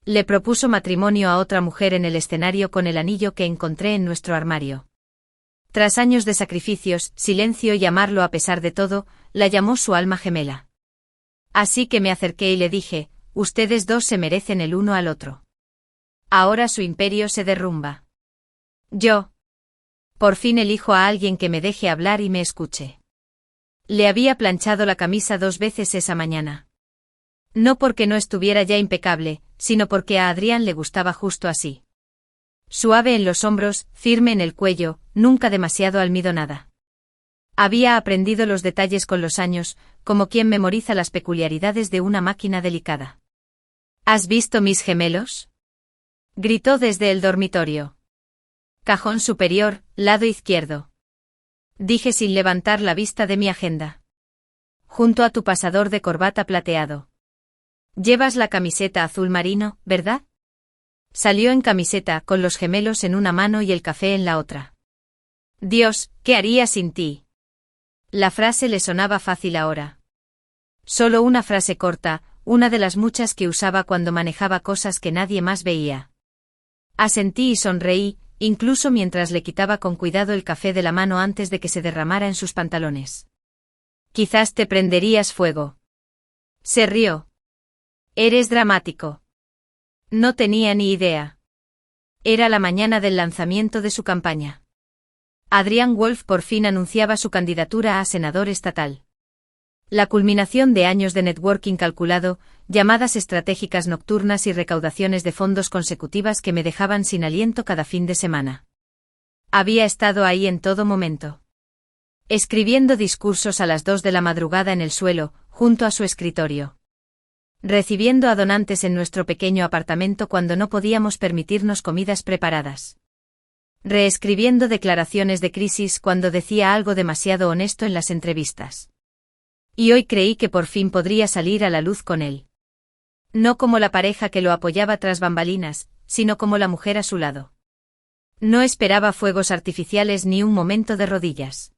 Le propuso matrimonio a otra mujer en el escenario con el anillo que encontré en nuestro armario. Tras años de sacrificios, silencio y amarlo a pesar de todo, la llamó su alma gemela. Así que me acerqué y le dije, ustedes dos se merecen el uno al otro. Ahora su imperio se derrumba. Yo. Por fin elijo a alguien que me deje hablar y me escuche. Le había planchado la camisa 2 veces esa mañana. No porque no estuviera ya impecable, sino porque a Adrián le gustaba justo así. Suave en los hombros, firme en el cuello, nunca demasiado almidonada. Había aprendido los detalles con los años, como quien memoriza las peculiaridades de una máquina delicada. ¿Has visto mis gemelos? Gritó desde el dormitorio. Cajón superior, lado izquierdo. Dije sin levantar la vista de mi agenda. Junto a tu pasador de corbata plateado. Llevas la camiseta azul marino, ¿verdad? Salió en camiseta, con los gemelos en una mano y el café en la otra. Dios, ¿qué haría sin ti? La frase le sonaba fácil ahora. Solo una frase corta, una de las muchas que usaba cuando manejaba cosas que nadie más veía. Asentí y sonreí, incluso mientras le quitaba con cuidado el café de la mano antes de que se derramara en sus pantalones. Quizás te prenderías fuego. Se rió. Eres dramático. No tenía ni idea. Era la mañana del lanzamiento de su campaña. Adrián Wolf por fin anunciaba su candidatura a senador estatal. La culminación de años de networking calculado, llamadas estratégicas nocturnas y recaudaciones de fondos consecutivas que me dejaban sin aliento cada fin de semana. Había estado ahí en todo momento. Escribiendo discursos a las 2 de la madrugada en el suelo, junto a su escritorio. Recibiendo a donantes en nuestro pequeño apartamento cuando no podíamos permitirnos comidas preparadas. Reescribiendo declaraciones de crisis cuando decía algo demasiado honesto en las entrevistas. Y hoy creí que por fin podría salir a la luz con él. No como la pareja que lo apoyaba tras bambalinas, sino como la mujer a su lado. No esperaba fuegos artificiales ni un momento de rodillas.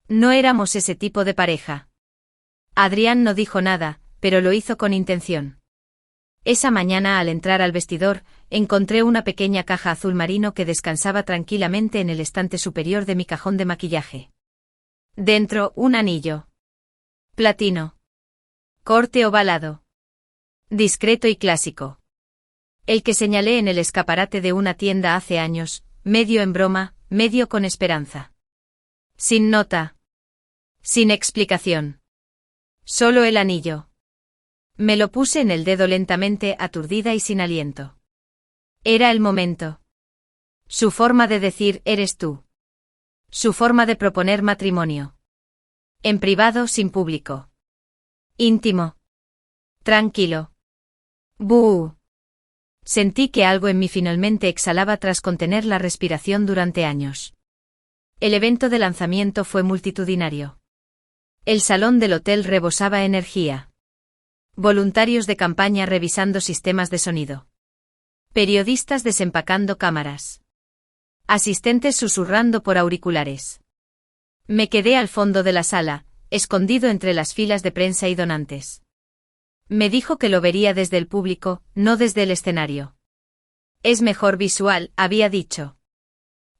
No éramos ese tipo de pareja. Adrián no dijo nada, pero lo hizo con intención. Esa mañana al entrar al vestidor, encontré una pequeña caja azul marino que descansaba tranquilamente en el estante superior de mi cajón de maquillaje. Dentro, un anillo. Platino. Corte ovalado. Discreto y clásico. El que señalé en el escaparate de una tienda hace años, medio en broma, medio con esperanza. Sin nota. Sin explicación. Solo el anillo. Me lo puse en el dedo lentamente, aturdida y sin aliento. Era el momento. Su forma de decir eres tú. Su forma de proponer matrimonio. En privado, sin público. Íntimo. Tranquilo. ¡Bú! Sentí que algo en mí finalmente exhalaba tras contener la respiración durante años. El evento de lanzamiento fue multitudinario. El salón del hotel rebosaba energía. Voluntarios de campaña revisando sistemas de sonido. Periodistas desempacando cámaras. Asistentes susurrando por auriculares. Me quedé al fondo de la sala, escondido entre las filas de prensa y donantes. Me dijo que lo vería desde el público, no desde el escenario. Es mejor visual, había dicho.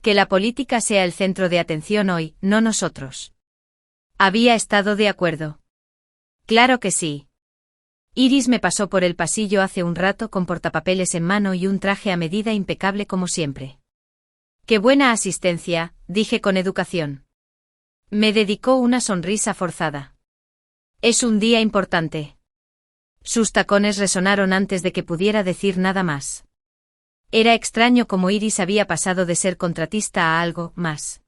Que la política sea el centro de atención hoy, no nosotros. Había estado de acuerdo. Claro que sí. Iris me pasó por el pasillo hace un rato con portapapeles en mano y un traje a medida impecable como siempre. ¡Qué buena asistencia!, dije con educación. Me dedicó una sonrisa forzada. Es un día importante. Sus tacones resonaron antes de que pudiera decir nada más. Era extraño cómo Iris había pasado de ser contratista a algo más.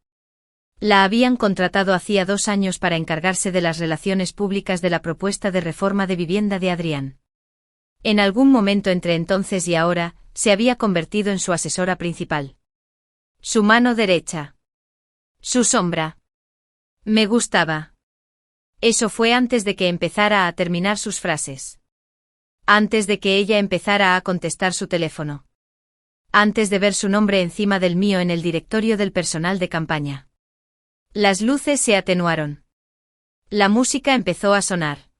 La habían contratado hacía 2 años para encargarse de las relaciones públicas de la propuesta de reforma de vivienda de Adrián. En algún momento entre entonces y ahora, se había convertido en su asesora principal. Su mano derecha. Su sombra. Me gustaba. Eso fue antes de que empezara a terminar sus frases. Antes de que ella empezara a contestar su teléfono. Antes de ver su nombre encima del mío en el directorio del personal de campaña. Las luces se atenuaron. La música empezó a sonar.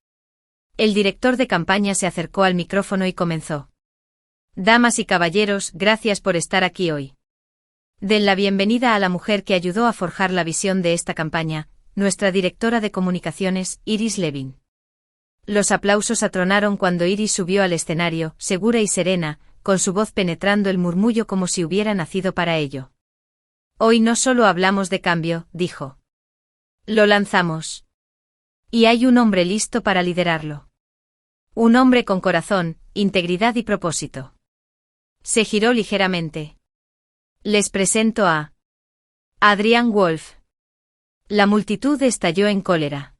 El director de campaña se acercó al micrófono y comenzó. Damas y caballeros, gracias por estar aquí hoy. Den la bienvenida a la mujer que ayudó a forjar la visión de esta campaña, nuestra directora de comunicaciones, Iris Levin. Los aplausos atronaron cuando Iris subió al escenario, segura y serena, con su voz penetrando el murmullo como si hubiera nacido para ello. Hoy no solo hablamos de cambio, dijo. Lo lanzamos. Y hay un hombre listo para liderarlo. Un hombre con corazón, integridad y propósito. Se giró ligeramente. Les presento a Adrian Wolf. La multitud estalló en cólera.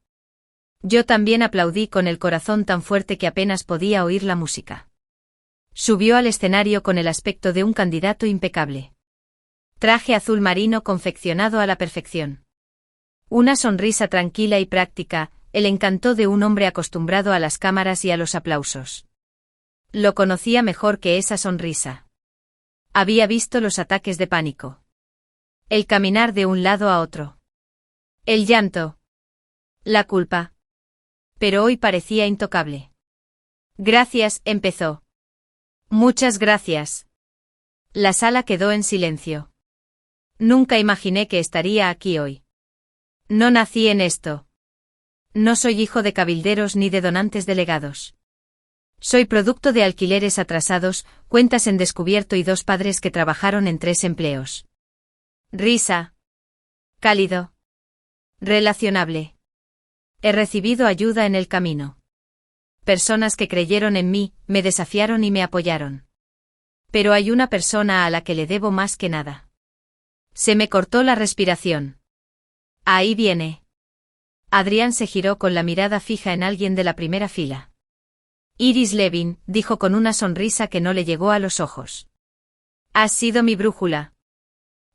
Yo también aplaudí con el corazón tan fuerte que apenas podía oír la música. Subió al escenario con el aspecto de un candidato impecable. Traje azul marino confeccionado a la perfección. Una sonrisa tranquila y práctica, el encanto de un hombre acostumbrado a las cámaras y a los aplausos. Lo conocía mejor que esa sonrisa. Había visto los ataques de pánico. El caminar de un lado a otro. El llanto. La culpa. Pero hoy parecía intocable. Gracias, empezó. Muchas gracias. La sala quedó en silencio. Nunca imaginé que estaría aquí hoy. No nací en esto. No soy hijo de cabilderos ni de donantes delegados. Soy producto de alquileres atrasados, cuentas en descubierto y dos padres que trabajaron en 3 empleos. Risa. Cálido. Relacionable. He recibido ayuda en el camino. Personas que creyeron en mí, me desafiaron y me apoyaron. Pero hay una persona a la que le debo más que nada. Se me cortó la respiración. Ahí viene. Adrian se giró con la mirada fija en alguien de la primera fila. Iris Levin, dijo con una sonrisa que no le llegó a los ojos. Has sido mi brújula.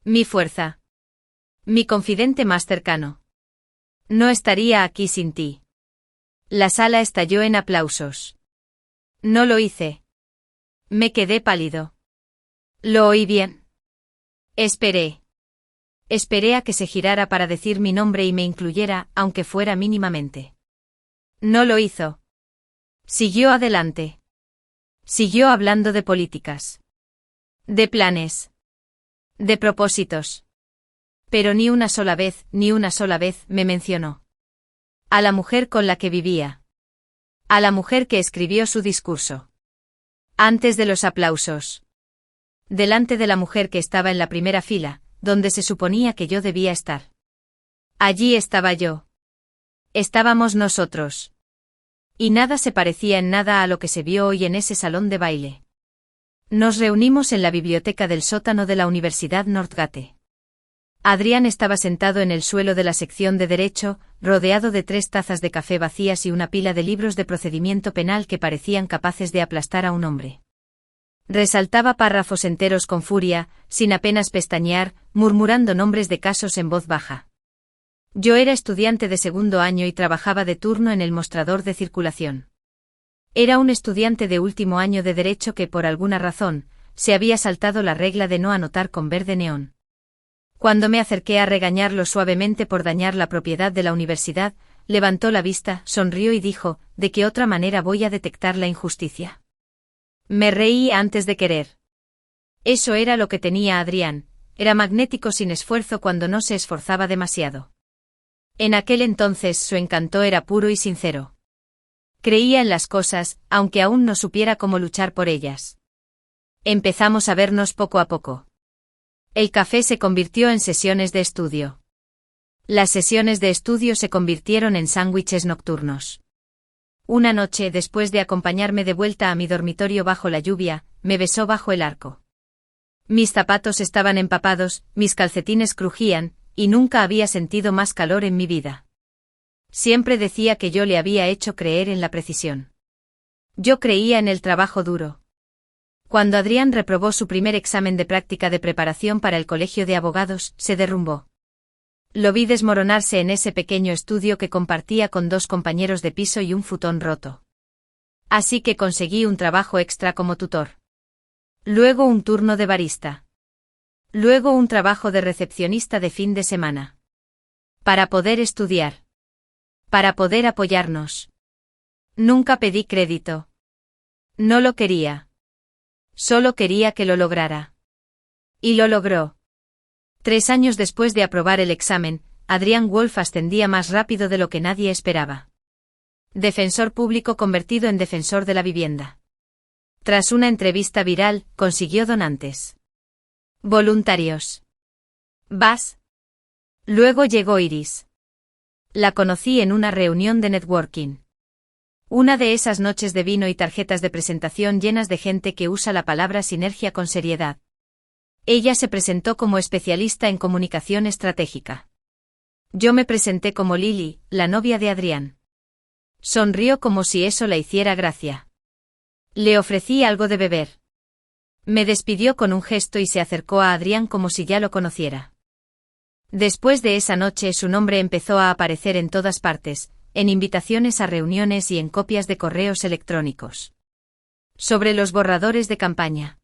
Mi fuerza. Mi confidente más cercano. No estaría aquí sin ti. La sala estalló en aplausos. No lo hice. Me quedé pálido. ¿Lo oí bien? Esperé. Esperé a que se girara para decir mi nombre y me incluyera, aunque fuera mínimamente. No lo hizo. Siguió adelante. Siguió hablando de políticas. De planes. De propósitos. Pero ni una sola vez me mencionó. A la mujer con la que vivía. A la mujer que escribió su discurso. Antes de los aplausos. Delante de la mujer que estaba en la primera fila, donde se suponía que yo debía estar. Allí estaba yo. Estábamos nosotros. Y nada se parecía en nada a lo que se vio hoy en ese salón de baile. Nos reunimos en la biblioteca del sótano de la Universidad Northgate. Adrian estaba sentado en el suelo de la sección de Derecho, rodeado de 3 tazas de café vacías y una pila de libros de procedimiento penal que parecían capaces de aplastar a un hombre. Resaltaba párrafos enteros con furia, sin apenas pestañear, murmurando nombres de casos en voz baja. Yo era estudiante de 2º año y trabajaba de turno en el mostrador de circulación. Era un estudiante de último año de Derecho que por alguna razón, se había saltado la regla de no anotar con verde neón. Cuando me acerqué a regañarlo suavemente por dañar la propiedad de la universidad, levantó la vista, sonrió y dijo, ¿de qué otra manera voy a detectar la injusticia? Me reí antes de querer. Eso era lo que tenía Adrián, era magnético sin esfuerzo cuando no se esforzaba demasiado. En aquel entonces su encanto era puro y sincero. Creía en las cosas, aunque aún no supiera cómo luchar por ellas. Empezamos a vernos poco a poco. El café se convirtió en sesiones de estudio. Las sesiones de estudio se convirtieron en sándwiches nocturnos. Una noche, después de acompañarme de vuelta a mi dormitorio bajo la lluvia, me besó bajo el arco. Mis zapatos estaban empapados, mis calcetines crujían, y nunca había sentido más calor en mi vida. Siempre decía que yo le había hecho creer en la precisión. Yo creía en el trabajo duro. Cuando Adrián reprobó su primer examen de práctica de preparación para el colegio de abogados, se derrumbó. Lo vi desmoronarse en ese pequeño estudio que compartía con 2 compañeros de piso y un futón roto. Así que conseguí un trabajo extra como tutor. Luego un turno de barista. Luego un trabajo de recepcionista de fin de semana. Para poder estudiar. Para poder apoyarnos. Nunca pedí crédito. No lo quería. Solo quería que lo lograra. Y lo logró. 3 años después de aprobar el examen, Adrián Wolf ascendía más rápido de lo que nadie esperaba. Defensor público convertido en defensor de la vivienda. Tras una entrevista viral, consiguió donantes. Voluntarios. ¿Vas? Luego llegó Iris. La conocí en una reunión de networking. Una de esas noches de vino y tarjetas de presentación llenas de gente que usa la palabra sinergia con seriedad. Ella se presentó como especialista en comunicación estratégica. Yo me presenté como Lily, la novia de Adrián. Sonrió como si eso la hiciera gracia. Le ofrecí algo de beber. Me despidió con un gesto y se acercó a Adrián como si ya lo conociera. Después de esa noche su nombre empezó a aparecer en todas partes, en invitaciones a reuniones y en copias de correos electrónicos. Sobre los borradores de campaña.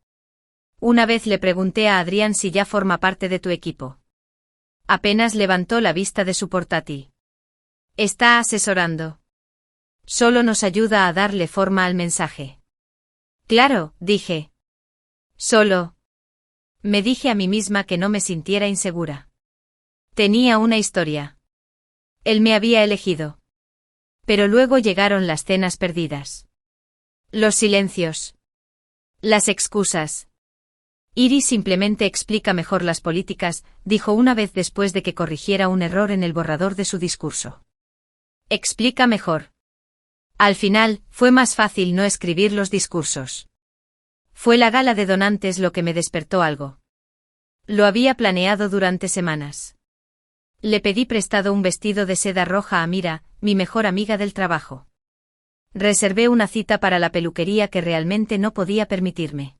Una vez le pregunté a Adrián si ya forma parte de tu equipo. Apenas levantó la vista de su portátil. Está asesorando. Solo nos ayuda a darle forma al mensaje. Claro, dije. Solo. Me dije a mí misma que no me sintiera insegura. Tenía una historia. Él me había elegido. Pero luego llegaron las cenas perdidas. Los silencios. Las excusas. Iris simplemente explica mejor las políticas, dijo una vez después de que corrigiera un error en el borrador de su discurso. Explica mejor. Al final, fue más fácil no escribir los discursos. Fue la gala de donantes lo que me despertó algo. Lo había planeado durante semanas. Le pedí prestado un vestido de seda roja a Mira, mi mejor amiga del trabajo. Reservé una cita para la peluquería que realmente no podía permitirme.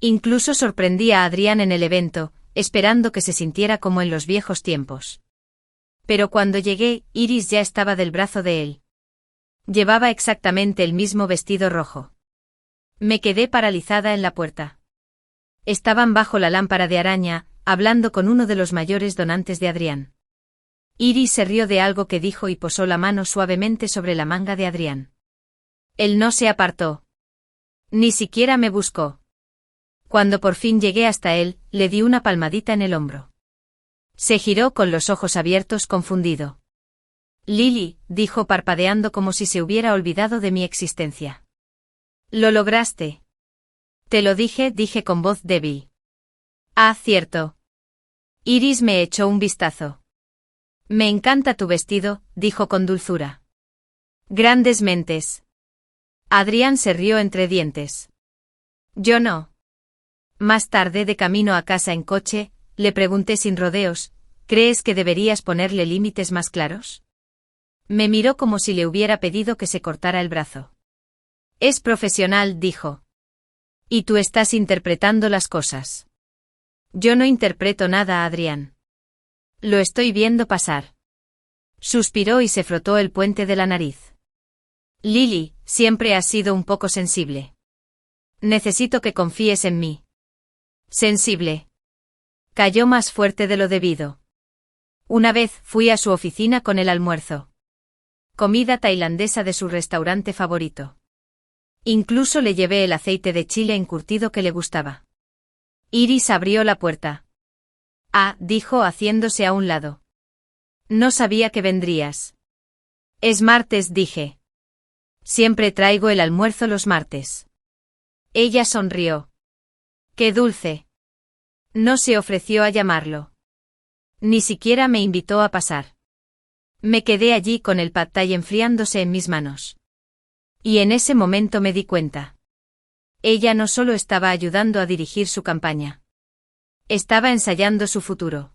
Incluso sorprendí a Adrián en el evento, esperando que se sintiera como en los viejos tiempos. Pero cuando llegué, Iris ya estaba del brazo de él. Llevaba exactamente el mismo vestido rojo. Me quedé paralizada en la puerta. Estaban bajo la lámpara de araña, hablando con uno de los mayores donantes de Adrián. Iris se rió de algo que dijo y posó la mano suavemente sobre la manga de Adrián. Él no se apartó. Ni siquiera me buscó. Cuando por fin llegué hasta él, le di una palmadita en el hombro. Se giró con los ojos abiertos confundido. Lily, dijo parpadeando como si se hubiera olvidado de mi existencia. Lo lograste. Te lo dije, dije con voz débil. Ah, cierto. Iris me echó un vistazo. Me encanta tu vestido, dijo con dulzura. Grandes mentes. Adrián se rió entre dientes. Yo no. Más tarde, de camino a casa en coche, le pregunté sin rodeos, ¿crees que deberías ponerle límites más claros? Me miró como si le hubiera pedido que se cortara el brazo. Es profesional, dijo. Y tú estás interpretando las cosas. Yo no interpreto nada, Adrián. Lo estoy viendo pasar. Suspiró y se frotó el puente de la nariz. Lily, siempre has sido un poco sensible. Necesito que confíes en mí. Sensible. Cayó más fuerte de lo debido. Una vez fui a su oficina con el almuerzo. Comida tailandesa de su restaurante favorito. Incluso le llevé el aceite de chile encurtido que le gustaba. Iris abrió la puerta. Ah, dijo haciéndose a un lado. No sabía que vendrías. Es martes, dije. Siempre traigo el almuerzo los martes. Ella sonrió. ¡Qué dulce! No se ofreció a llamarlo. Ni siquiera me invitó a pasar. Me quedé allí con el pad thai enfriándose en mis manos. Y en ese momento me di cuenta. Ella no solo estaba ayudando a dirigir su campaña. Estaba ensayando su futuro.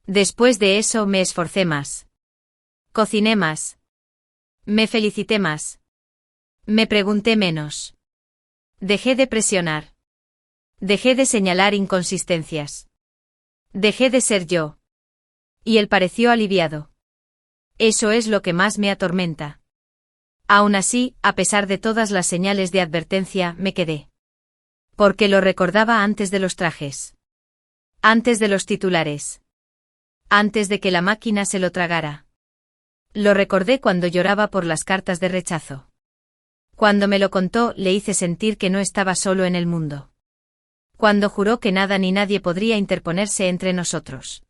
Después de eso me esforcé más. Cociné más. Me felicité más. Me pregunté menos. Dejé de presionar. Dejé de señalar inconsistencias. Dejé de ser yo. Y él pareció aliviado. Eso es lo que más me atormenta. Aún así, a pesar de todas las señales de advertencia, me quedé. Porque lo recordaba antes de los trajes. Antes de los titulares. Antes de que la máquina se lo tragara. Lo recordé cuando lloraba por las cartas de rechazo. Cuando me lo contó, le hice sentir que no estaba solo en el mundo. Cuando juró que nada ni nadie podría interponerse entre nosotros.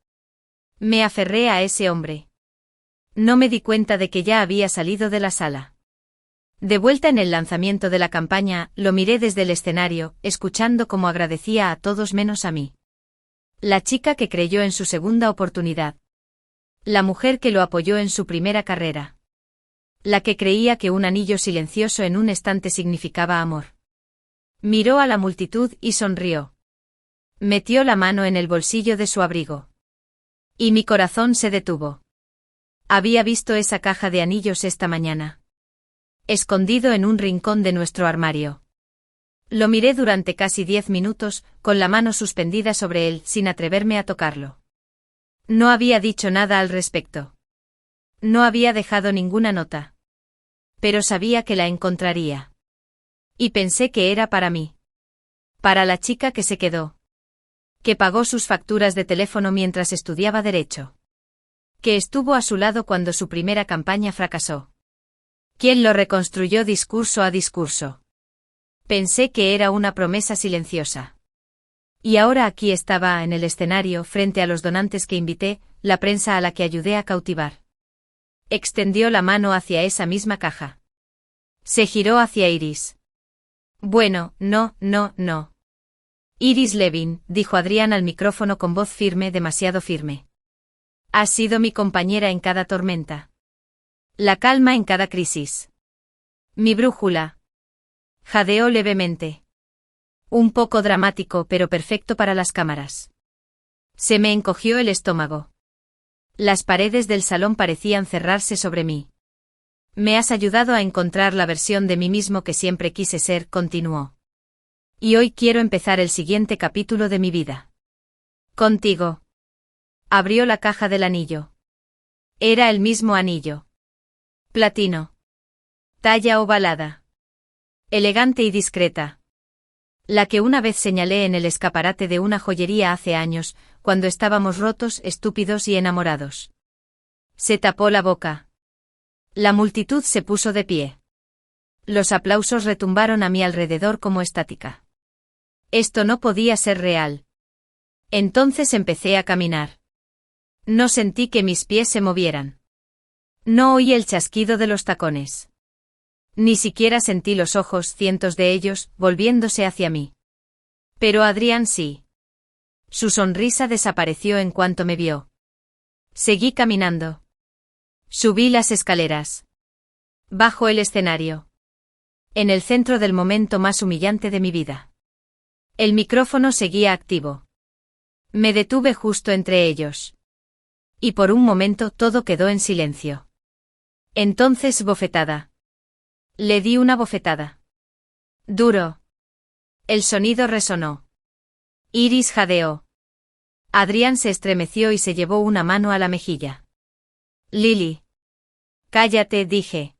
Me aferré a ese hombre. No me di cuenta de que ya había salido de la sala. De vuelta en el lanzamiento de la campaña, lo miré desde el escenario, escuchando cómo agradecía a todos menos a mí. La chica que creyó en su segunda oportunidad. La mujer que lo apoyó en su primera carrera. La que creía que un anillo silencioso en un estante significaba amor. Miró a la multitud y sonrió. Metió la mano en el bolsillo de su abrigo. Y mi corazón se detuvo. Había visto esa caja de anillos esta mañana. Escondido en un rincón de nuestro armario. Lo miré durante casi 10 minutos, con la mano suspendida sobre él, sin atreverme a tocarlo. No había dicho nada al respecto. No había dejado ninguna nota. Pero sabía que la encontraría. Y pensé que era para mí. Para la chica que se quedó. Que pagó sus facturas de teléfono mientras estudiaba Derecho. Que estuvo a su lado cuando su primera campaña fracasó. Quien lo reconstruyó discurso a discurso. Pensé que era una promesa silenciosa. Y ahora aquí estaba en el escenario frente a los donantes que invité, la prensa a la que ayudé a cautivar. Extendió la mano hacia esa misma caja. Se giró hacia Iris. Bueno, no. Iris Levin, dijo Adrián al micrófono con voz firme, demasiado firme. Has sido mi compañera en cada tormenta. La calma en cada crisis. Mi brújula. Jadeó levemente. Un poco dramático, pero perfecto para las cámaras. Se me encogió el estómago. Las paredes del salón parecían cerrarse sobre mí. Me has ayudado a encontrar la versión de mí mismo que siempre quise ser, continuó. Y hoy quiero empezar el siguiente capítulo de mi vida. Contigo. Abrió la caja del anillo. Era el mismo anillo. Platino. Talla ovalada. Elegante y discreta. La que una vez señalé en el escaparate de una joyería hace años, cuando estábamos rotos, estúpidos y enamorados. Se tapó la boca. La multitud se puso de pie. Los aplausos retumbaron a mi alrededor como estática. Esto no podía ser real. Entonces empecé a caminar. No sentí que mis pies se movieran. No oí el chasquido de los tacones. Ni siquiera sentí los ojos, cientos de ellos, volviéndose hacia mí. Pero Adrián sí. Su sonrisa desapareció en cuanto me vio. Seguí caminando. Subí las escaleras. Bajo el escenario. En el centro del momento más humillante de mi vida. El micrófono seguía activo. Me detuve justo entre ellos. Y por un momento todo quedó en silencio. Entonces bofetada. Le di una bofetada. Duro. El sonido resonó. Iris jadeó. Adrián se estremeció y se llevó una mano a la mejilla. Lily. Cállate, dije.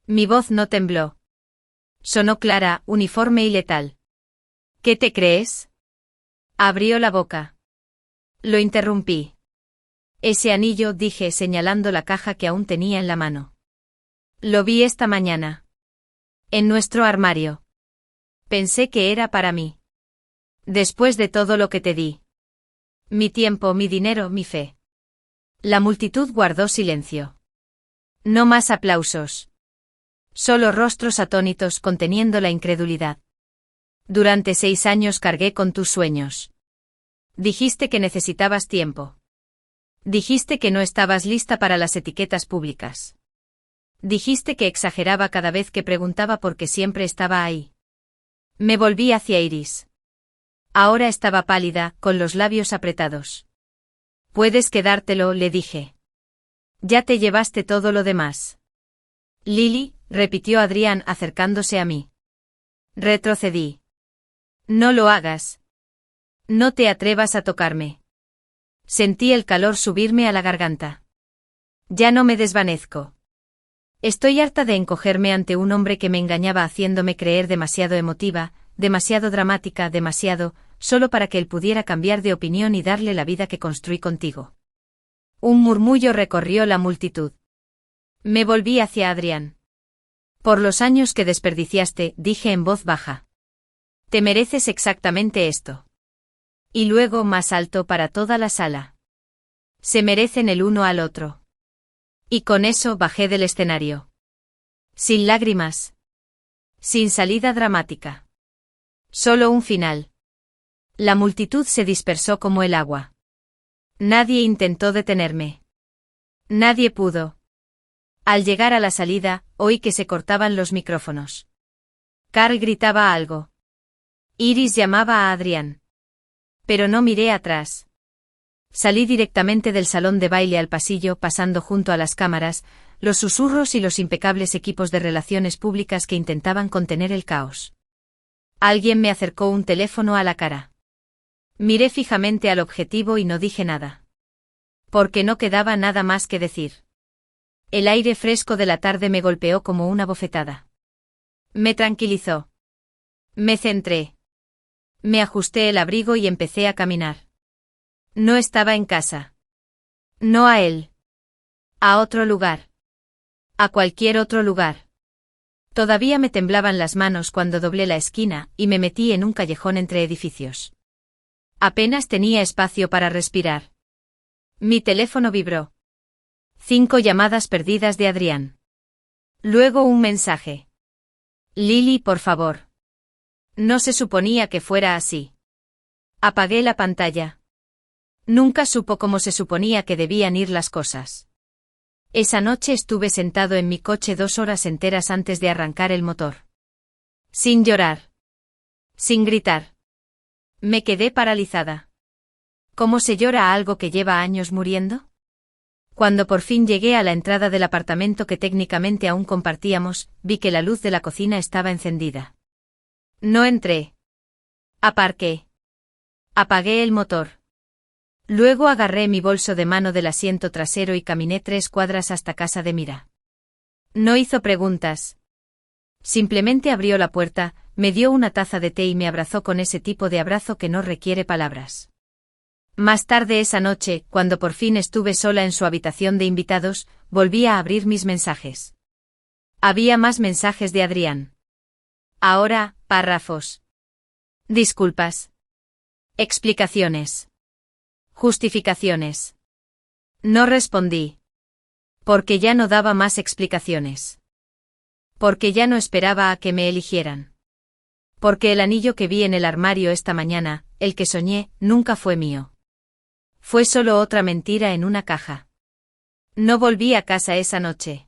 Mi voz no tembló. Sonó clara, uniforme y letal. ¿Qué te crees? Abrió la boca. Lo interrumpí. Ese anillo, dije señalando la caja que aún tenía en la mano. Lo vi esta mañana. En nuestro armario. Pensé que era para mí. Después de todo lo que te di. Mi tiempo, mi dinero, mi fe. La multitud guardó silencio. No más aplausos. Solo rostros atónitos conteniendo la incredulidad. Durante 6 años cargué con tus sueños. Dijiste que necesitabas tiempo. Dijiste que no estabas lista para las etiquetas públicas. Dijiste que exageraba cada vez que preguntaba porque siempre estaba ahí. Me volví hacia Iris. Ahora estaba pálida, con los labios apretados. Puedes quedártelo, le dije. Ya te llevaste todo lo demás. Lily, repitió Adrián acercándose a mí. Retrocedí. No lo hagas. No te atrevas a tocarme. Sentí el calor subirme a la garganta. Ya no me desvanezco. Estoy harta de encogerme ante un hombre que me engañaba haciéndome creer demasiado emotiva, demasiado dramática, demasiado, solo para que él pudiera cambiar de opinión y darle la vida que construí contigo. Un murmullo recorrió la multitud. Me volví hacia Adrián. Por los años que desperdiciaste, dije en voz baja. Te mereces exactamente esto. Y luego más alto para toda la sala. Se merecen el uno al otro. Y con eso bajé del escenario. Sin lágrimas. Sin salida dramática. Solo un final. La multitud se dispersó como el agua. Nadie intentó detenerme. Nadie pudo. Al llegar a la salida, oí que se cortaban los micrófonos. Carl gritaba algo. Iris llamaba a Adrián. Pero no miré atrás. Salí directamente del salón de baile al pasillo, pasando junto a las cámaras, los susurros y los impecables equipos de relaciones públicas que intentaban contener el caos. Alguien me acercó un teléfono a la cara. Miré fijamente al objetivo y no dije nada. Porque no quedaba nada más que decir. El aire fresco de la tarde me golpeó como una bofetada. Me tranquilizó. Me centré. Me ajusté el abrigo y empecé a caminar. No estaba en casa. No a él. A otro lugar. A cualquier otro lugar. Todavía me temblaban las manos cuando doblé la esquina y me metí en un callejón entre edificios. Apenas tenía espacio para respirar. Mi teléfono vibró. 5 llamadas perdidas de Adrián. Luego un mensaje. Lily, por favor. No se suponía que fuera así. Apagué la pantalla. Nunca supo cómo se suponía que debían ir las cosas. Esa noche estuve sentado en mi coche 2 horas enteras antes de arrancar el motor. Sin llorar. Sin gritar. Me quedé paralizada. ¿Cómo se llora a algo que lleva años muriendo? Cuando por fin llegué a la entrada del apartamento que técnicamente aún compartíamos, vi que la luz de la cocina estaba encendida. No entré. Aparqué. Apagué el motor. Luego agarré mi bolso de mano del asiento trasero y caminé 3 cuadras hasta casa de Mira. No hizo preguntas. Simplemente abrió la puerta, me dio una taza de té y me abrazó con ese tipo de abrazo que no requiere palabras. Más tarde esa noche, cuando por fin estuve sola en su habitación de invitados, volví a abrir mis mensajes. Había más mensajes de Adrián. Ahora, párrafos. Disculpas. Explicaciones. Justificaciones. No respondí. Porque ya no daba más explicaciones. Porque ya no esperaba a que me eligieran. Porque el anillo que vi en el armario esta mañana, el que soñé, nunca fue mío. Fue solo otra mentira en una caja. No volví a casa esa noche.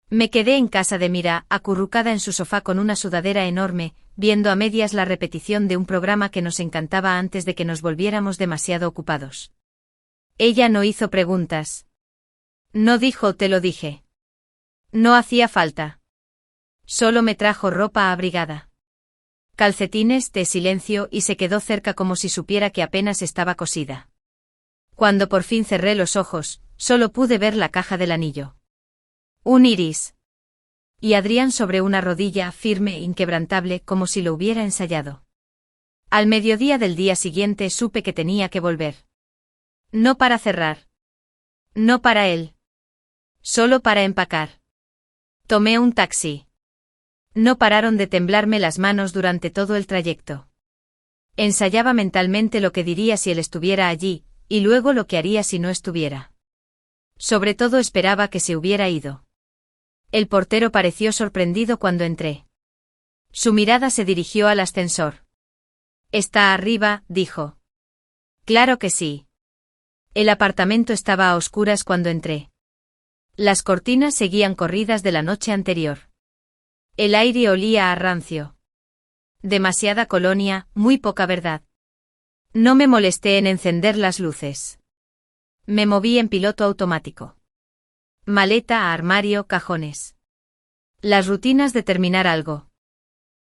Me quedé en casa de Mira, acurrucada en su sofá con una sudadera enorme, viendo a medias la repetición de un programa que nos encantaba antes de que nos volviéramos demasiado ocupados. Ella no hizo preguntas. No dijo te lo dije. No hacía falta. Solo me trajo ropa abrigada. Calcetines, de silencio y se quedó cerca como si supiera que apenas estaba cosida. Cuando por fin cerré los ojos, solo pude ver la caja del anillo. Un iris. Y Adrián sobre una rodilla, firme e inquebrantable como si lo hubiera ensayado. Al mediodía del día siguiente supe que tenía que volver. No para cerrar. No para él. Solo para empacar. Tomé un taxi. No pararon de temblarme las manos durante todo el trayecto. Ensayaba mentalmente lo que diría si él estuviera allí, y luego lo que haría si no estuviera. Sobre todo esperaba que se hubiera ido. El portero pareció sorprendido cuando entré. Su mirada se dirigió al ascensor. «¿Está arriba?», dijo. «Claro que sí». El apartamento estaba a oscuras cuando entré. Las cortinas seguían corridas de la noche anterior. El aire olía a rancio. Demasiada colonia, muy poca verdad. No me molesté en encender las luces. Me moví en piloto automático. Maleta, armario, cajones. Las rutinas de terminar algo.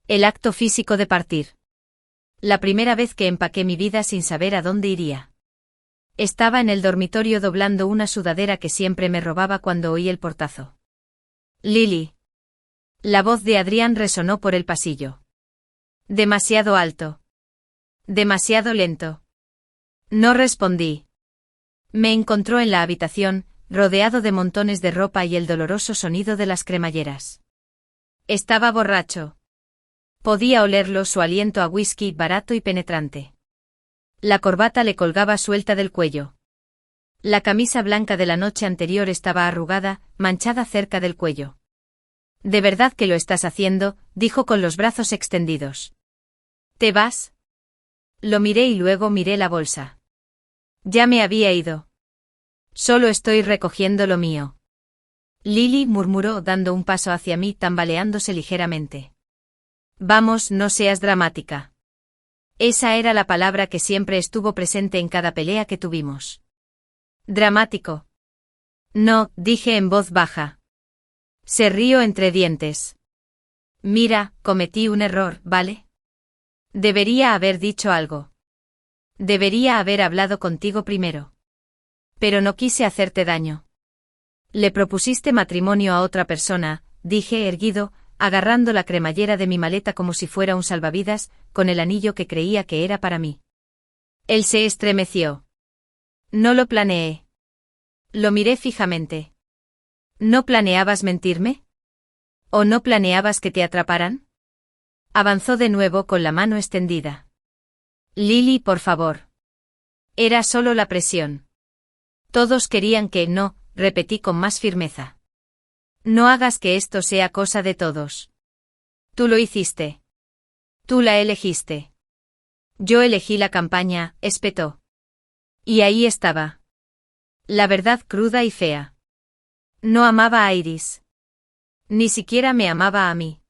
El acto físico de partir. La primera vez que empaqué mi vida sin saber a dónde iría. Estaba en el dormitorio doblando una sudadera que siempre me robaba cuando oí el portazo. Lily. La voz de Adrián resonó por el pasillo. Demasiado alto. Demasiado lento. No respondí. Me encontró en la habitación, rodeado de montones de ropa y el doloroso sonido de las cremalleras. Estaba borracho. Podía olerlo, su aliento a whisky barato y penetrante. La corbata le colgaba suelta del cuello. La camisa blanca de la noche anterior estaba arrugada, manchada cerca del cuello. «¿De verdad que lo estás haciendo?», dijo con los brazos extendidos. «¿Te vas?». Lo miré y luego miré la bolsa. Ya me había ido. «Solo estoy recogiendo lo mío». Lily murmuró dando un paso hacia mí, tambaleándose ligeramente. «Vamos, no seas dramática». Esa era la palabra que siempre estuvo presente en cada pelea que tuvimos. «¿Dramático?» «No», dije en voz baja. Se rió entre dientes. «Mira, cometí un error, ¿vale? Debería haber dicho algo. Debería haber hablado contigo primero. Pero no quise hacerte daño. Le propusiste matrimonio a otra persona», dije erguido, agarrando la cremallera de mi maleta como si fuera un salvavidas, con el anillo que creía que era para mí. Él se estremeció. «No lo planeé». Lo miré fijamente. ¿No planeabas mentirme? ¿O no planeabas que te atraparan? Avanzó de nuevo con la mano extendida. Lily, por favor. Era solo la presión. Todos querían que no, repetí con más firmeza. No hagas que esto sea cosa de todos. Tú lo hiciste. Tú la elegiste. Yo elegí la campaña, espetó. Y ahí estaba. La verdad cruda y fea. No amaba a Iris. Ni siquiera me amaba a mí.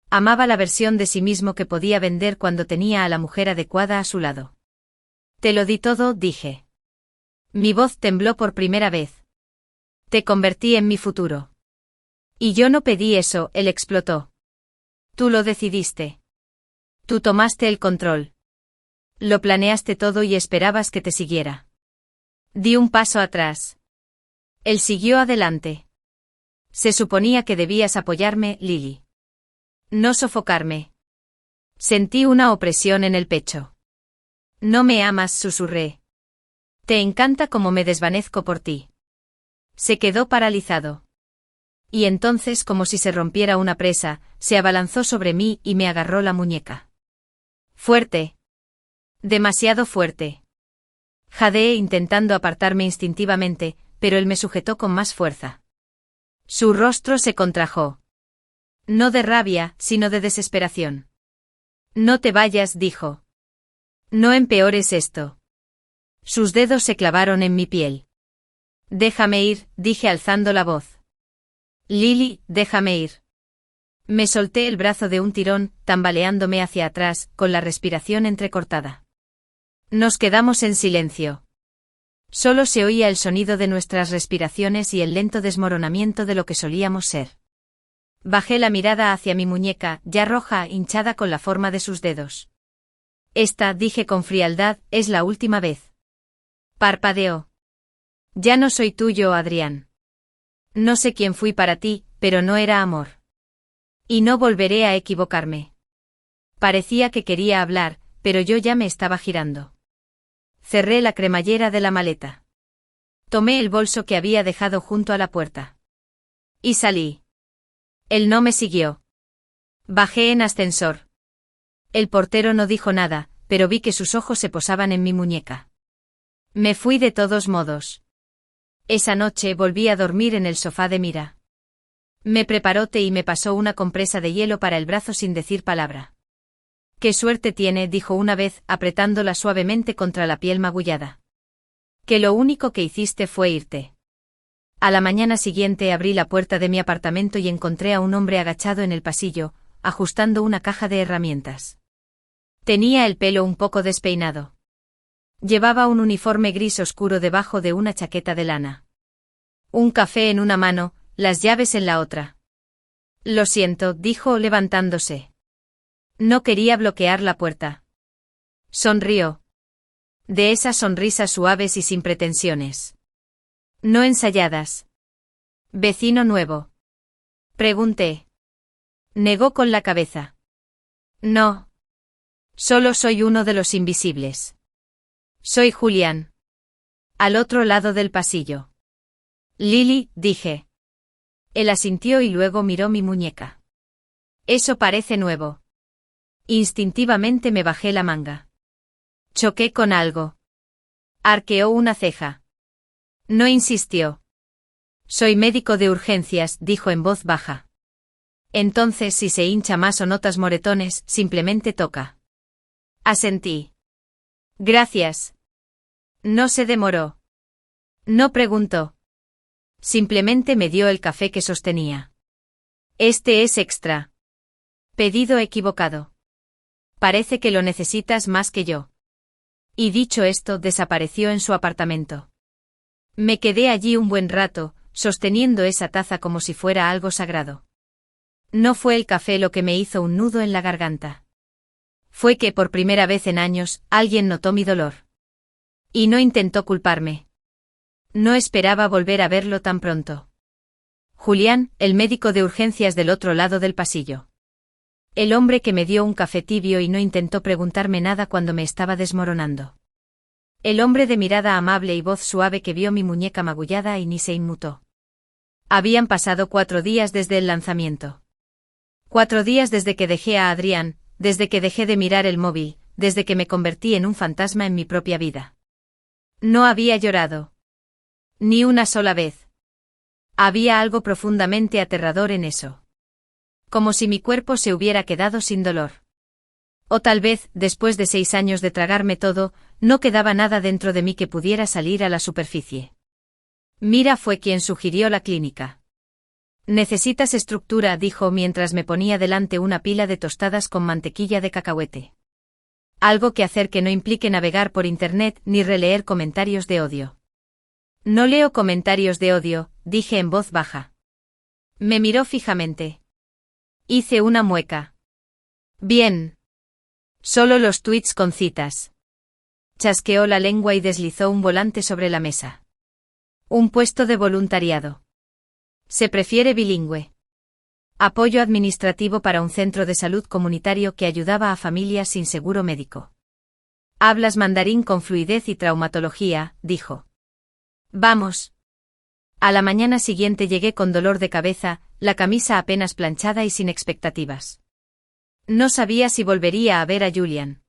Amaba la versión de sí mismo que podía vender cuando tenía a la mujer adecuada a su lado. Te lo di todo, dije. Mi voz tembló por primera vez. Te convertí en mi futuro. Y yo no pedí eso, él explotó. Tú lo decidiste. Tú tomaste el control. Lo planeaste todo y esperabas que te siguiera. Di un paso atrás. Él siguió adelante. Se suponía que debías apoyarme, Lily. No sofocarme. Sentí una opresión en el pecho. No me amas, susurré. Te encanta cómo me desvanezco por ti. Se quedó paralizado. Y entonces, como si se rompiera una presa, se abalanzó sobre mí y me agarró la muñeca. Fuerte. Demasiado fuerte. Jadeé intentando apartarme instintivamente, pero él me sujetó con más fuerza. Su rostro se contrajo. No de rabia, sino de desesperación. No te vayas, dijo. No empeores esto. Sus dedos se clavaron en mi piel. Déjame ir, dije alzando la voz. Lily, déjame ir. Me solté el brazo de un tirón, tambaleándome hacia atrás, con la respiración entrecortada. Nos quedamos en silencio. Solo se oía el sonido de nuestras respiraciones y el lento desmoronamiento de lo que solíamos ser. Bajé la mirada hacia mi muñeca, ya roja, hinchada con la forma de sus dedos. Esta, dije con frialdad, es la última vez. Parpadeó. Ya no soy tuyo, Adrián. No sé quién fui para ti, pero no era amor. Y no volveré a equivocarme. Parecía que quería hablar, pero yo ya me estaba girando. Cerré la cremallera de la maleta. Tomé el bolso que había dejado junto a la puerta. Y salí. Él no me siguió. Bajé en ascensor. El portero no dijo nada, pero vi que sus ojos se posaban en mi muñeca. Me fui de todos modos. Esa noche volví a dormir en el sofá de Mira. Me preparó té y me pasó una compresa de hielo para el brazo sin decir palabra. «Qué suerte tiene», dijo una vez, apretándola suavemente contra la piel magullada. «Que lo único que hiciste fue irte». A la mañana siguiente abrí la puerta de mi apartamento y encontré a un hombre agachado en el pasillo, ajustando una caja de herramientas. Tenía el pelo un poco despeinado. Llevaba un uniforme gris oscuro debajo de una chaqueta de lana. Un café en una mano, las llaves en la otra. «Lo siento», dijo levantándose. No quería bloquear la puerta. Sonrió. De esas sonrisas suaves y sin pretensiones. No ensayadas. «¿Vecino nuevo?», pregunté. Negó con la cabeza. «No. Solo soy uno de los invisibles. Soy Julián». Al otro lado del pasillo. «Lily», dije. Él asintió y luego miró mi muñeca. Eso parece nuevo. Instintivamente me bajé la manga. Choqué con algo. Arqueó una ceja. No insistió. Soy médico de urgencias, dijo en voz baja. Entonces, si se hincha más o notas moretones, simplemente toca. Asentí. Gracias. No se demoró. No preguntó. Simplemente me dio el café que sostenía. Este es extra. Pedido equivocado. Parece que lo necesitas más que yo. Y dicho esto, desapareció en su apartamento. Me quedé allí un buen rato, sosteniendo esa taza como si fuera algo sagrado. No fue el café lo que me hizo un nudo en la garganta. Fue que, por primera vez en años, alguien notó mi dolor. Y no intentó culparme. No esperaba volver a verlo tan pronto. Julián, el médico de urgencias del otro lado del pasillo. El hombre que me dio un café tibio y no intentó preguntarme nada cuando me estaba desmoronando. El hombre de mirada amable y voz suave que vio mi muñeca magullada y ni se inmutó. Habían pasado 4 días desde el lanzamiento. 4 días desde que dejé a Adrián, desde que dejé de mirar el móvil, desde que me convertí en un fantasma en mi propia vida. No había llorado. Ni una sola vez. Había algo profundamente aterrador en eso. Como si mi cuerpo se hubiera quedado sin dolor. O tal vez, después de 6 años de tragarme todo, no quedaba nada dentro de mí que pudiera salir a la superficie. Mira fue quien sugirió la clínica. Necesitas estructura, dijo mientras me ponía delante una pila de tostadas con mantequilla de cacahuete. Algo que hacer que no implique navegar por internet ni releer comentarios de odio. No leo comentarios de odio, dije en voz baja. Me miró fijamente. Hice una mueca. Bien. Solo los tweets con citas. Chasqueó la lengua y deslizó un volante sobre la mesa. Un puesto de voluntariado. Se prefiere bilingüe. Apoyo administrativo para un centro de salud comunitario que ayudaba a familias sin seguro médico. Hablas mandarín con fluidez y traumatología, dijo. Vamos. A la mañana siguiente llegué con dolor de cabeza, la camisa apenas planchada y sin expectativas. No sabía si volvería a ver a Julián.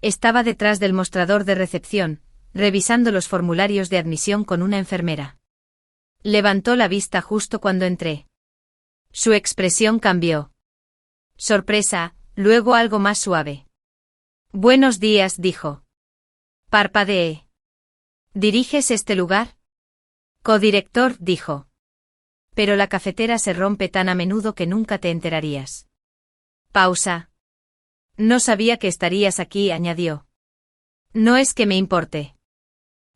Estaba detrás del mostrador de recepción, revisando los formularios de admisión con una enfermera. Levantó la vista justo cuando entré. Su expresión cambió. Sorpresa, luego algo más suave. Buenos días, dijo. Parpadeé. ¿Diriges este lugar? Codirector, dijo. Pero la cafetera se rompe tan a menudo que nunca te enterarías. Pausa. No sabía que estarías aquí, añadió. No es que me importe.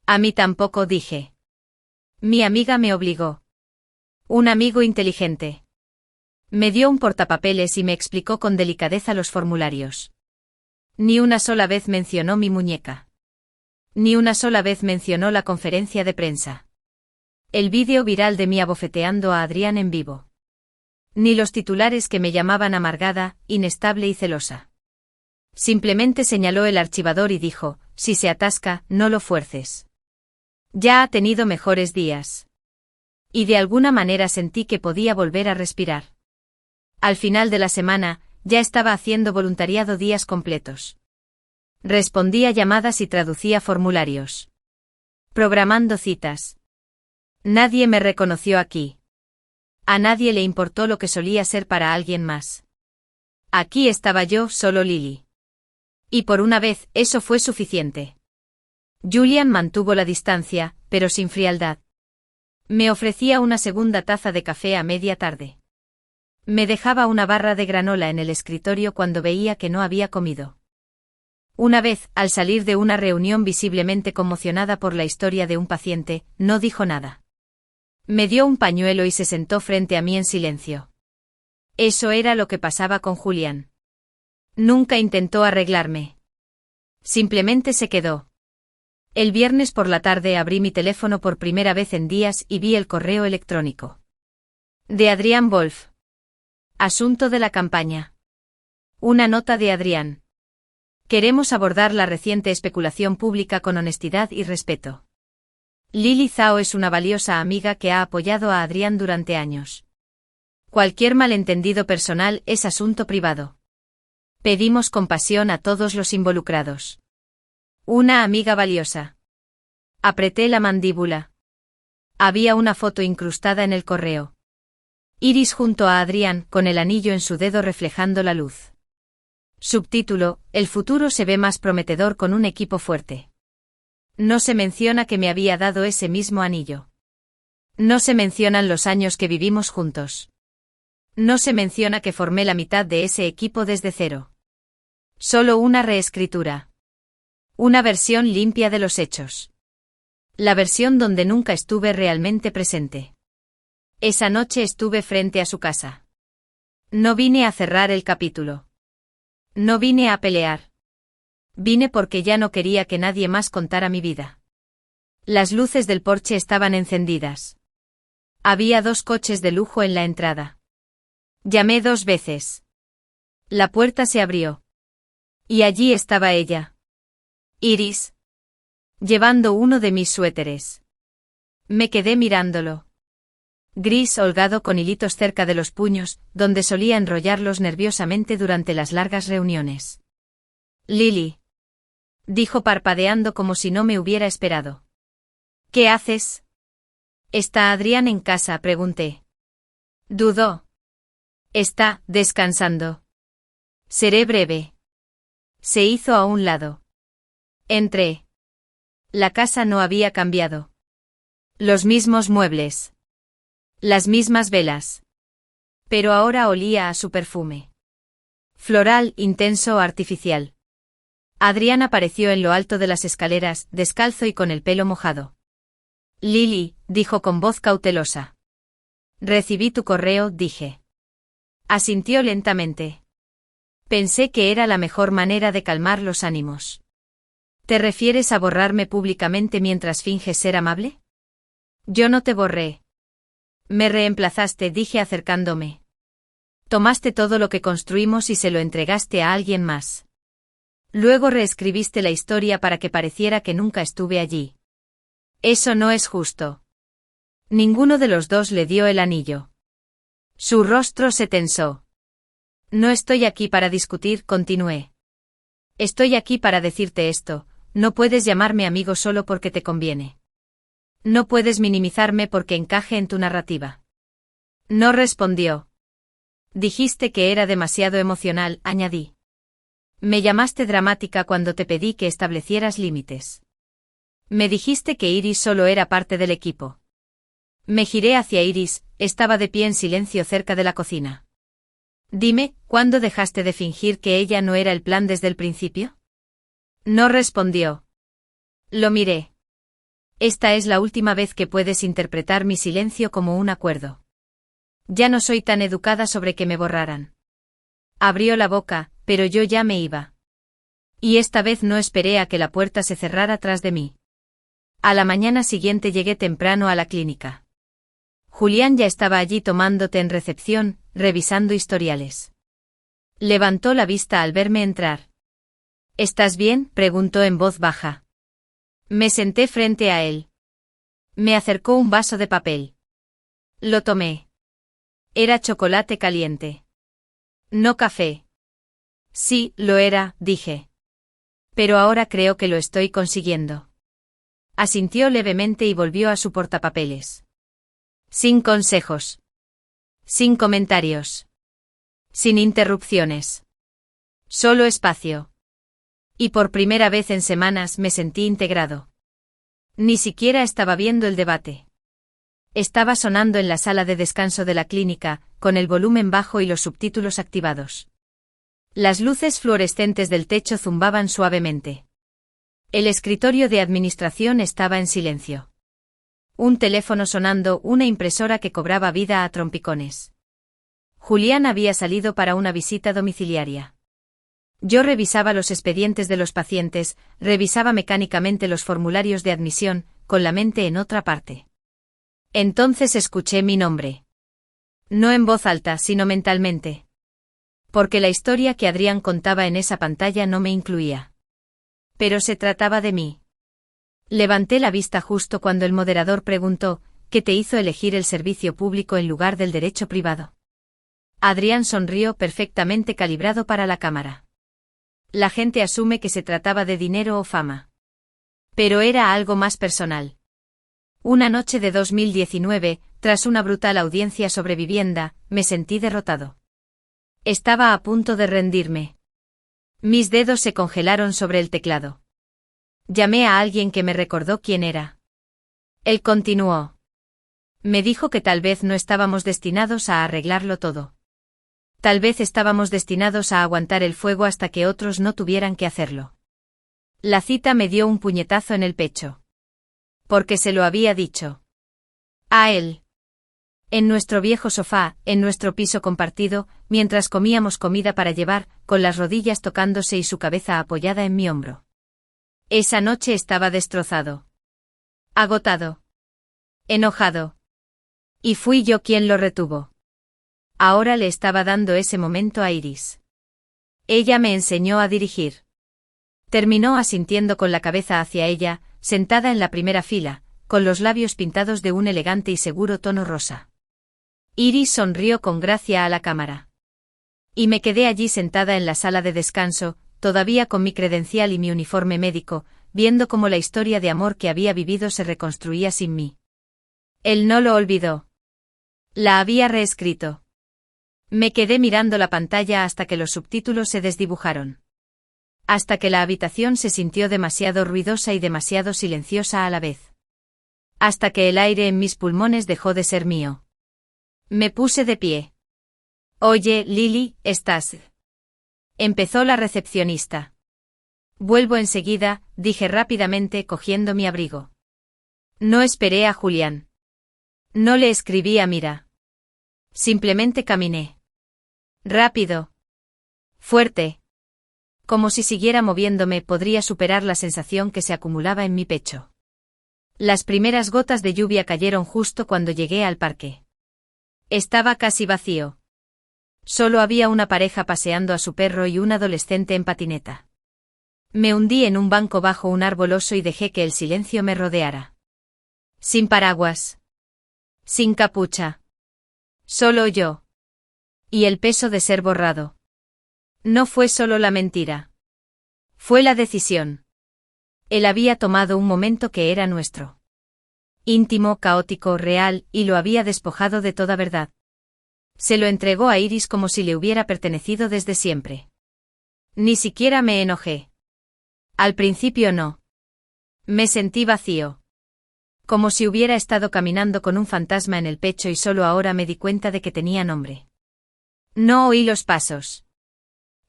A mí tampoco, dije. Mi amiga me obligó. Un amigo inteligente. Me dio un portapapeles y me explicó con delicadeza los formularios. Ni una sola vez mencionó mi muñeca. Ni una sola vez mencionó la conferencia de prensa. El vídeo viral de mí abofeteando a Adrián en vivo. Ni los titulares que me llamaban amargada, inestable y celosa. Simplemente señaló el archivador y dijo, si se atasca, no lo fuerces. Ya ha tenido mejores días. Y de alguna manera sentí que podía volver a respirar. Al final de la semana, ya estaba haciendo voluntariado días completos. Respondía llamadas y traducía formularios. Programando citas. Nadie me reconoció aquí. A nadie le importó lo que solía ser para alguien más. Aquí estaba yo, solo Lily. Y por una vez, eso fue suficiente. Julián mantuvo la distancia, pero sin frialdad. Me ofrecía una segunda taza de café a media tarde. Me dejaba una barra de granola en el escritorio cuando veía que no había comido. Una vez, al salir de una reunión visiblemente conmocionada por la historia de un paciente, no dijo nada. Me dio un pañuelo y se sentó frente a mí en silencio. Eso era lo que pasaba con Julián. Nunca intentó arreglarme. Simplemente se quedó. El viernes por la tarde abrí mi teléfono por primera vez en días y vi el correo electrónico. De Adrián Wolf. Asunto de la campaña. Una nota de Adrián. Queremos abordar la reciente especulación pública con honestidad y respeto. Lily Zhao es una valiosa amiga que ha apoyado a Adrián durante años. Cualquier malentendido personal es asunto privado. Pedimos compasión a todos los involucrados. Una amiga valiosa. Apreté la mandíbula. Había una foto incrustada en el correo. Iris junto a Adrián, con el anillo en su dedo reflejando la luz. Subtítulo: El futuro se ve más prometedor con un equipo fuerte. No se menciona que me había dado ese mismo anillo. No se mencionan los años que vivimos juntos. No se menciona que formé la mitad de ese equipo desde cero. Solo una reescritura. Una versión limpia de los hechos. La versión donde nunca estuve realmente presente. Esa noche estuve frente a su casa. No vine a cerrar el capítulo. No vine a pelear. Vine porque ya no quería que nadie más contara mi vida. Las luces del porche estaban encendidas. Había 2 coches de lujo en la entrada. Llamé 2 veces. La puerta se abrió. Y allí estaba ella. Iris. Llevando uno de mis suéteres. Me quedé mirándolo. Gris holgado con hilitos cerca de los puños, donde solía enrollarlos nerviosamente durante las largas reuniones. Lily. Dijo parpadeando como si no me hubiera esperado. ¿Qué haces? ¿Está Adrián en casa?, pregunté. Dudó. Está descansando. Seré breve. Se hizo a un lado. Entré. La casa no había cambiado. Los mismos muebles. Las mismas velas. Pero ahora olía a su perfume. Floral, intenso, artificial. Adrián apareció en lo alto de las escaleras, descalzo y con el pelo mojado. Lily, dijo con voz cautelosa. Recibí tu correo, dije. Asintió lentamente. Pensé que era la mejor manera de calmar los ánimos. ¿Te refieres a borrarme públicamente mientras finges ser amable? Yo no te borré. Me reemplazaste, dije acercándome. Tomaste todo lo que construimos y se lo entregaste a alguien más. Luego reescribiste la historia para que pareciera que nunca estuve allí. Eso no es justo. Ninguno de los dos le dio el anillo. Su rostro se tensó. No estoy aquí para discutir, continué. Estoy aquí para decirte esto, no puedes llamarme amigo solo porque te conviene. No puedes minimizarme porque encaje en tu narrativa. No respondió. Dijiste que era demasiado emocional, añadí. Me llamaste dramática cuando te pedí que establecieras límites. Me dijiste que Iris solo era parte del equipo. Me giré hacia Iris, estaba de pie en silencio cerca de la cocina. Dime, ¿cuándo dejaste de fingir que ella no era el plan desde el principio? No respondió. Lo miré. Esta es la última vez que puedes interpretar mi silencio como un acuerdo. Ya no soy tan educada sobre que me borraran. Abrió la boca, pero yo ya me iba. Y esta vez no esperé a que la puerta se cerrara tras de mí. A la mañana siguiente llegué temprano a la clínica. Julián ya estaba allí tomando té en recepción, revisando historiales. Levantó la vista al verme entrar. ¿Estás bien?, preguntó en voz baja. Me senté frente a él. Me acercó un vaso de papel. Lo tomé. Era chocolate caliente. No café. Sí, lo era, dije. Pero ahora creo que lo estoy consiguiendo. Asintió levemente y volvió a su portapapeles. Sin consejos. Sin comentarios. Sin interrupciones. Solo espacio. Y por primera vez en semanas me sentí integrado. Ni siquiera estaba viendo el debate. Estaba sonando en la sala de descanso de la clínica, con el volumen bajo y los subtítulos activados. Las luces fluorescentes del techo zumbaban suavemente. El escritorio de administración estaba en silencio. Un teléfono sonando, una impresora que cobraba vida a trompicones. Julián había salido para una visita domiciliaria. Yo revisaba los expedientes de los pacientes, revisaba mecánicamente los formularios de admisión, con la mente en otra parte. Entonces escuché mi nombre. No en voz alta, sino mentalmente. Porque la historia que Adrián contaba en esa pantalla no me incluía. Pero se trataba de mí. Levanté la vista justo cuando el moderador preguntó, ¿qué te hizo elegir el servicio público en lugar del derecho privado? Adrián sonrió, perfectamente calibrado para la cámara. La gente asume que se trataba de dinero o fama. Pero era algo más personal. Una noche de 2019, tras una brutal audiencia sobre vivienda, me sentí derrotado. Estaba a punto de rendirme. Mis dedos se congelaron sobre el teclado. Llamé a alguien que me recordó quién era. Él continuó. Me dijo que tal vez no estábamos destinados a arreglarlo todo. Tal vez estábamos destinados a aguantar el fuego hasta que otros no tuvieran que hacerlo. La cita me dio un puñetazo en el pecho. Porque se lo había dicho. A él. En nuestro viejo sofá, en nuestro piso compartido, mientras comíamos comida para llevar, con las rodillas tocándose y su cabeza apoyada en mi hombro. Esa noche estaba destrozado. Agotado. Enojado. Y fui yo quien lo retuvo. Ahora le estaba dando ese momento a Iris. Ella me enseñó a dirigir. Terminó asintiendo con la cabeza hacia ella, sentada en la primera fila, con los labios pintados de un elegante y seguro tono rosa. Iris sonrió con gracia a la cámara. Y me quedé allí sentada en la sala de descanso, todavía con mi credencial y mi uniforme médico, viendo cómo la historia de amor que había vivido se reconstruía sin mí. Él no lo olvidó. La había reescrito. Me quedé mirando la pantalla hasta que los subtítulos se desdibujaron. Hasta que la habitación se sintió demasiado ruidosa y demasiado silenciosa a la vez. Hasta que el aire en mis pulmones dejó de ser mío. Me puse de pie. Oye, Lily, ¿estás? Empezó la recepcionista. Vuelvo enseguida, dije rápidamente cogiendo mi abrigo. No esperé a Julián. No le escribí a Mira. Simplemente caminé. Rápido. Fuerte. Como si siguiera moviéndome podría superar la sensación que se acumulaba en mi pecho. Las primeras gotas de lluvia cayeron justo cuando llegué al parque. Estaba casi vacío. Solo había una pareja paseando a su perro y un adolescente en patineta. Me hundí en un banco bajo un árbol oso y dejé que el silencio me rodeara. Sin paraguas. Sin capucha. Solo yo. Y el peso de ser borrado. No fue solo la mentira. Fue la decisión. Él había tomado un momento que era nuestro. Íntimo, caótico, real, y lo había despojado de toda verdad. Se lo entregó a Iris como si le hubiera pertenecido desde siempre. Ni siquiera me enojé. Al principio no. Me sentí vacío. Como si hubiera estado caminando con un fantasma en el pecho y solo ahora me di cuenta de que tenía nombre. No oí los pasos.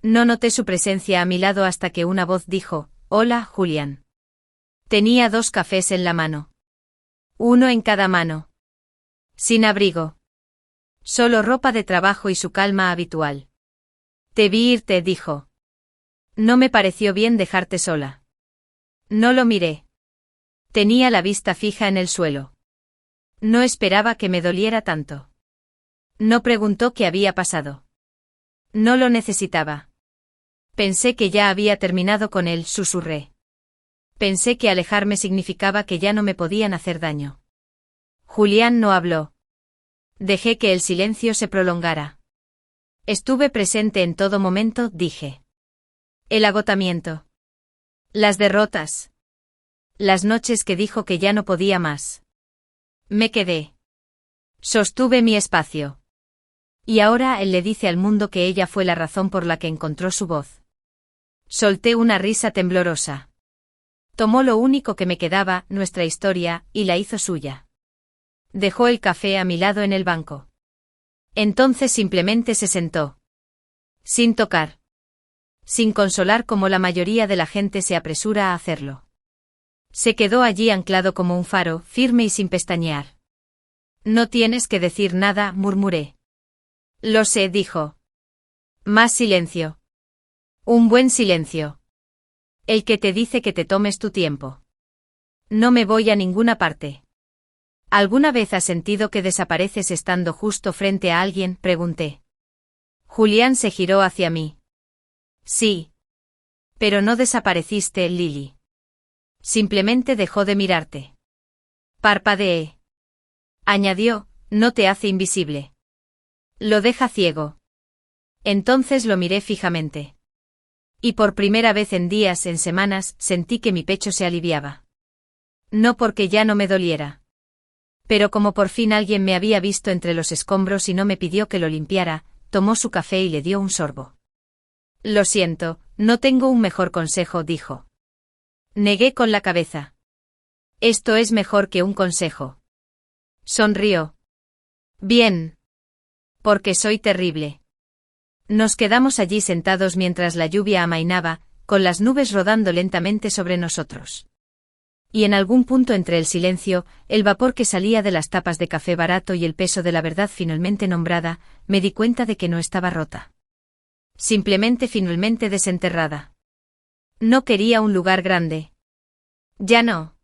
No noté su presencia a mi lado hasta que una voz dijo, «Hola, Julián». Tenía 2 cafés en la mano. Uno en cada mano. Sin abrigo. Solo ropa de trabajo y su calma habitual. Te vi irte, dijo. No me pareció bien dejarte sola. No lo miré. Tenía la vista fija en el suelo. No esperaba que me doliera tanto. No preguntó qué había pasado. No lo necesitaba. Pensé que ya había terminado con él, susurré. Pensé que alejarme significaba que ya no me podían hacer daño. Julián no habló. Dejé que el silencio se prolongara. Estuve presente en todo momento, dije. El agotamiento. Las derrotas. Las noches que dijo que ya no podía más. Me quedé. Sostuve mi espacio. Y ahora él le dice al mundo que ella fue la razón por la que encontró su voz. Solté una risa temblorosa. Tomó lo único que me quedaba, nuestra historia, y la hizo suya. Dejó el café a mi lado en el banco. Entonces simplemente se sentó. Sin tocar. Sin consolar como la mayoría de la gente se apresura a hacerlo. Se quedó allí anclado como un faro, firme y sin pestañear. No tienes que decir nada, murmuré. Lo sé, dijo. Más silencio. Un buen silencio. El que te dice que te tomes tu tiempo. No me voy a ninguna parte. ¿Alguna vez has sentido que desapareces estando justo frente a alguien?, pregunté. Julián se giró hacia mí. Sí. Pero no desapareciste, Lily. Simplemente dejó de mirarte. Parpadeé. Añadió, no te hace invisible. Lo deja ciego. Entonces lo miré fijamente. Y por primera vez en días, en semanas, sentí que mi pecho se aliviaba. No porque ya no me doliera. Pero como por fin alguien me había visto entre los escombros y no me pidió que lo limpiara, tomó su café y le dio un sorbo. Lo siento, no tengo un mejor consejo, dijo. Negué con la cabeza. Esto es mejor que un consejo. Sonrió. Bien. Porque soy terrible. Nos quedamos allí sentados mientras la lluvia amainaba, con las nubes rodando lentamente sobre nosotros. Y en algún punto entre el silencio, el vapor que salía de las tapas de café barato y el peso de la verdad finalmente nombrada, me di cuenta de que no estaba rota. Simplemente finalmente desenterrada. No quería un lugar grande. Ya no.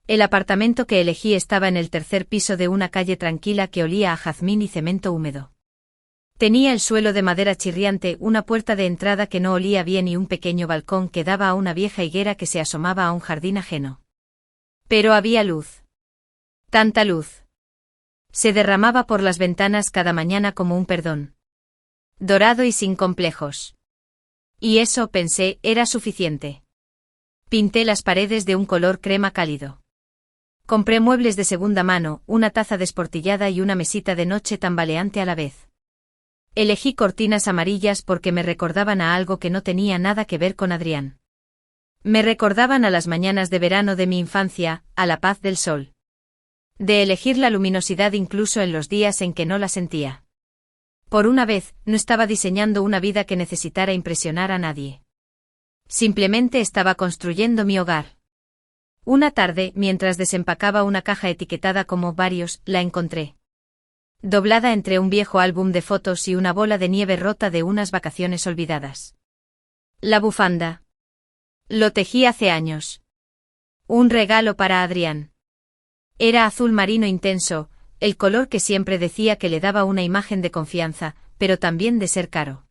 El apartamento que elegí estaba en el tercer piso de una calle tranquila que olía a jazmín y cemento húmedo. Tenía el suelo de madera chirriante, una puerta de entrada que no olía bien y un pequeño balcón que daba a una vieja higuera que se asomaba a un jardín ajeno. Pero había luz. Tanta luz. Se derramaba por las ventanas cada mañana como un perdón. Dorado y sin complejos. Y eso, pensé, era suficiente. Pinté las paredes de un color crema cálido. Compré muebles de segunda mano, una taza desportillada y una mesita de noche tambaleante a la vez. Elegí cortinas amarillas porque me recordaban a algo que no tenía nada que ver con Adrián. Me recordaban a las mañanas de verano de mi infancia, a la paz del sol. De elegir la luminosidad incluso en los días en que no la sentía. Por una vez, no estaba diseñando una vida que necesitara impresionar a nadie. Simplemente estaba construyendo mi hogar. Una tarde, mientras desempacaba una caja etiquetada como varios, la encontré. Doblada entre un viejo álbum de fotos y una bola de nieve rota de unas vacaciones olvidadas. La bufanda. Lo tejí hace años. Un regalo para Adrián. Era azul marino intenso, el color que siempre decía que le daba una imagen de confianza, pero también de ser caro.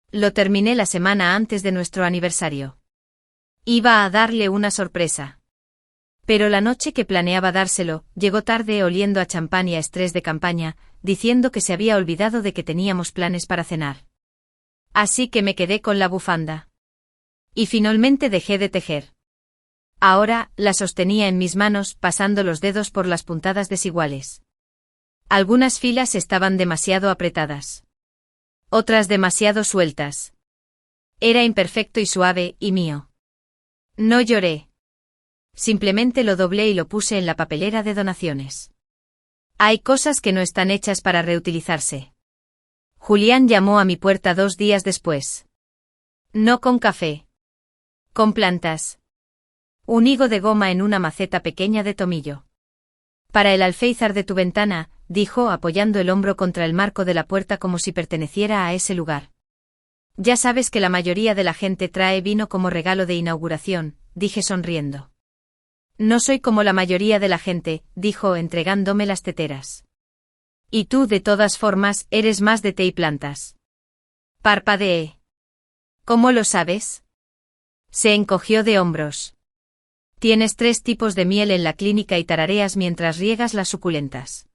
Lo terminé la semana antes de nuestro aniversario. Iba a darle una sorpresa. Pero la noche que planeaba dárselo, llegó tarde oliendo a champán y a estrés de campaña, diciendo que se había olvidado de que teníamos planes para cenar. Así que me quedé con la bufanda. Y finalmente dejé de tejer. Ahora, la sostenía en mis manos, pasando los dedos por las puntadas desiguales. Algunas filas estaban demasiado apretadas. Otras demasiado sueltas. Era imperfecto y suave, y mío. No lloré. Simplemente lo doblé y lo puse en la papelera de donaciones. Hay cosas que no están hechas para reutilizarse. Julián llamó a mi puerta 2 días después. No con café. Con plantas. Un higo de goma en una maceta pequeña de tomillo. Para el alféizar de tu ventana, dijo apoyando el hombro contra el marco de la puerta como si perteneciera a ese lugar. Ya sabes que la mayoría de la gente trae vino como regalo de inauguración, dije sonriendo. No soy como la mayoría de la gente, dijo entregándome las teteras. Y tú, de todas formas, eres más de té y plantas. Parpadeé. ¿Cómo lo sabes? Se encogió de hombros. Tienes 3 tipos de miel en la clínica y tarareas mientras riegas las suculentas.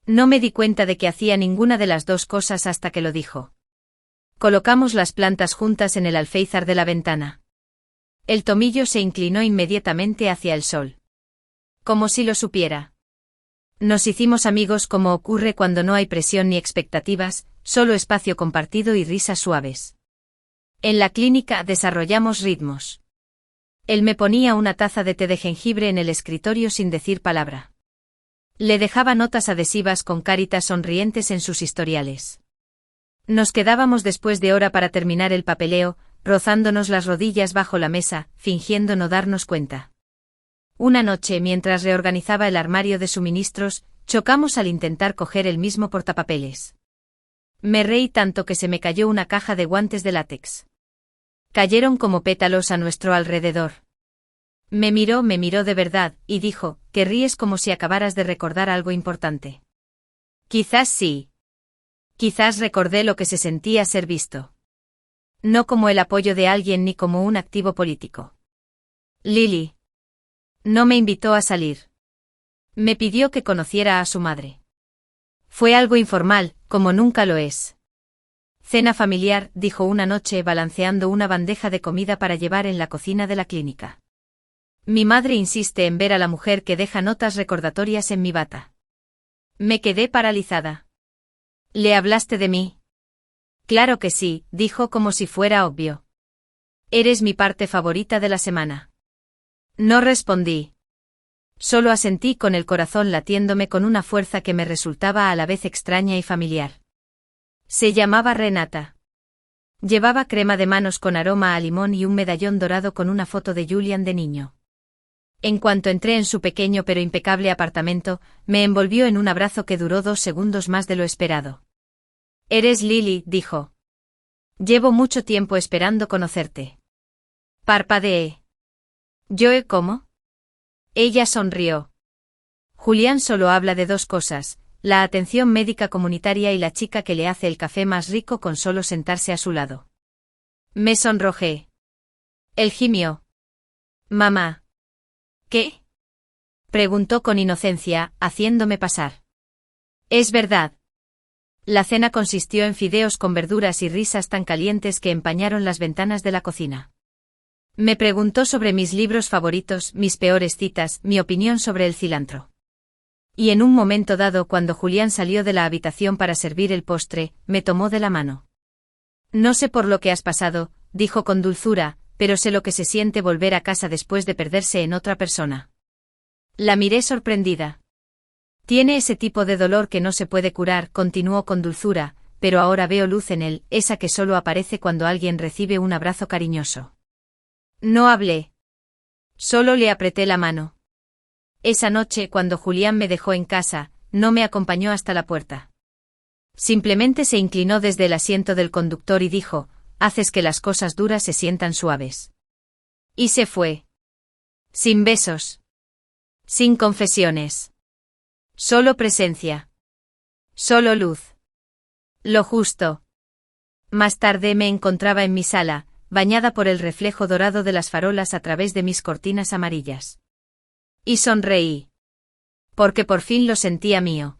No me di cuenta de que hacía ninguna de las 2 cosas hasta que lo dijo. Colocamos las plantas juntas en el alféizar de la ventana. El tomillo se inclinó inmediatamente hacia el sol. Como si lo supiera. Nos hicimos amigos como ocurre cuando no hay presión ni expectativas, solo espacio compartido y risas suaves. En la clínica desarrollamos ritmos. Él me ponía una taza de té de jengibre en el escritorio sin decir palabra. Le dejaba notas adhesivas con caritas sonrientes en sus historiales. Nos quedábamos después de hora para terminar el papeleo, rozándonos las rodillas bajo la mesa, fingiendo no darnos cuenta. Una noche, mientras reorganizaba el armario de suministros, chocamos al intentar coger el mismo portapapeles. Me reí tanto que se me cayó una caja de guantes de látex. Cayeron como pétalos a nuestro alrededor. Me miró de verdad, y dijo, que ríes como si acabaras de recordar algo importante. Quizás sí. Quizás recordé lo que se sentía ser visto. No como el apoyo de alguien ni como un activo político. Lily. No me invitó a salir. Me pidió que conociera a su madre. Fue algo informal, como nunca lo es. Cena familiar, dijo una noche balanceando una bandeja de comida para llevar en la cocina de la clínica. Mi madre insiste en ver a la mujer que deja notas recordatorias en mi bata. Me quedé paralizada. ¿Le hablaste de mí? Claro que sí, dijo como si fuera obvio. Eres mi parte favorita de la semana. No respondí. Solo asentí con el corazón latiéndome con una fuerza que me resultaba a la vez extraña y familiar. Se llamaba Renata. Llevaba crema de manos con aroma a limón y un medallón dorado con una foto de Julian de niño. En cuanto entré en su pequeño pero impecable apartamento, me envolvió en un abrazo que duró 2 segundos más de lo esperado. Eres Lily, dijo. Llevo mucho tiempo esperando conocerte. Parpadeé. ¿Cómo? Ella sonrió. Julián solo habla de 2 cosas, la atención médica comunitaria y la chica que le hace el café más rico con solo sentarse a su lado. Me sonrojé. Él gimió. Mamá. ¿Qué? Preguntó con inocencia, haciéndome pasar. Es verdad. La cena consistió en fideos con verduras y risas tan calientes que empañaron las ventanas de la cocina. Me preguntó sobre mis libros favoritos, mis peores citas, mi opinión sobre el cilantro. Y en un momento dado, cuando Julián salió de la habitación para servir el postre, me tomó de la mano. No sé por lo que has pasado, dijo con dulzura, pero sé lo que se siente volver a casa después de perderse en otra persona. La miré sorprendida. Tiene ese tipo de dolor que no se puede curar, continuó con dulzura, pero ahora veo luz en él, esa que solo aparece cuando alguien recibe un abrazo cariñoso. No hablé. Solo le apreté la mano. Esa noche, cuando Julián me dejó en casa, no me acompañó hasta la puerta. Simplemente se inclinó desde el asiento del conductor y dijo, haces que las cosas duras se sientan suaves. Y se fue. Sin besos. Sin confesiones. Solo presencia. Solo luz. Lo justo. Más tarde me encontraba en mi sala, bañada por el reflejo dorado de las farolas a través de mis cortinas amarillas. Y sonreí. Porque por fin lo sentía mío.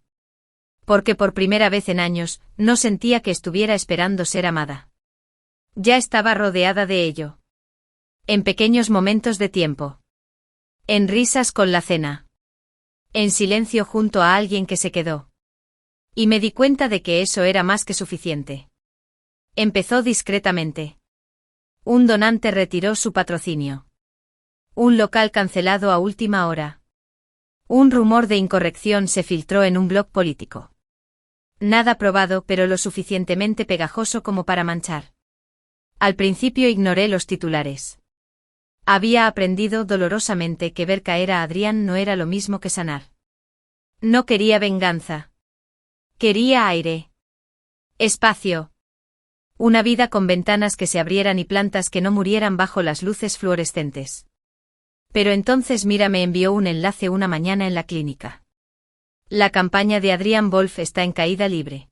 Porque por primera vez en años, no sentía que estuviera esperando ser amada. Ya estaba rodeada de ello. En pequeños momentos de tiempo. En risas con la cena. En silencio junto a alguien que se quedó. Y me di cuenta de que eso era más que suficiente. Empezó discretamente. Un donante retiró su patrocinio. Un local cancelado a última hora. Un rumor de incorrección se filtró en un blog político. Nada probado, pero lo suficientemente pegajoso como para manchar. Al principio ignoré los titulares. Había aprendido dolorosamente que ver caer a Adrián no era lo mismo que sanar. No quería venganza. Quería aire. Espacio. Una vida con ventanas que se abrieran y plantas que no murieran bajo las luces fluorescentes. Pero entonces Mira me envió un enlace una mañana en la clínica. La campaña de Adrián Wolf está en caída libre.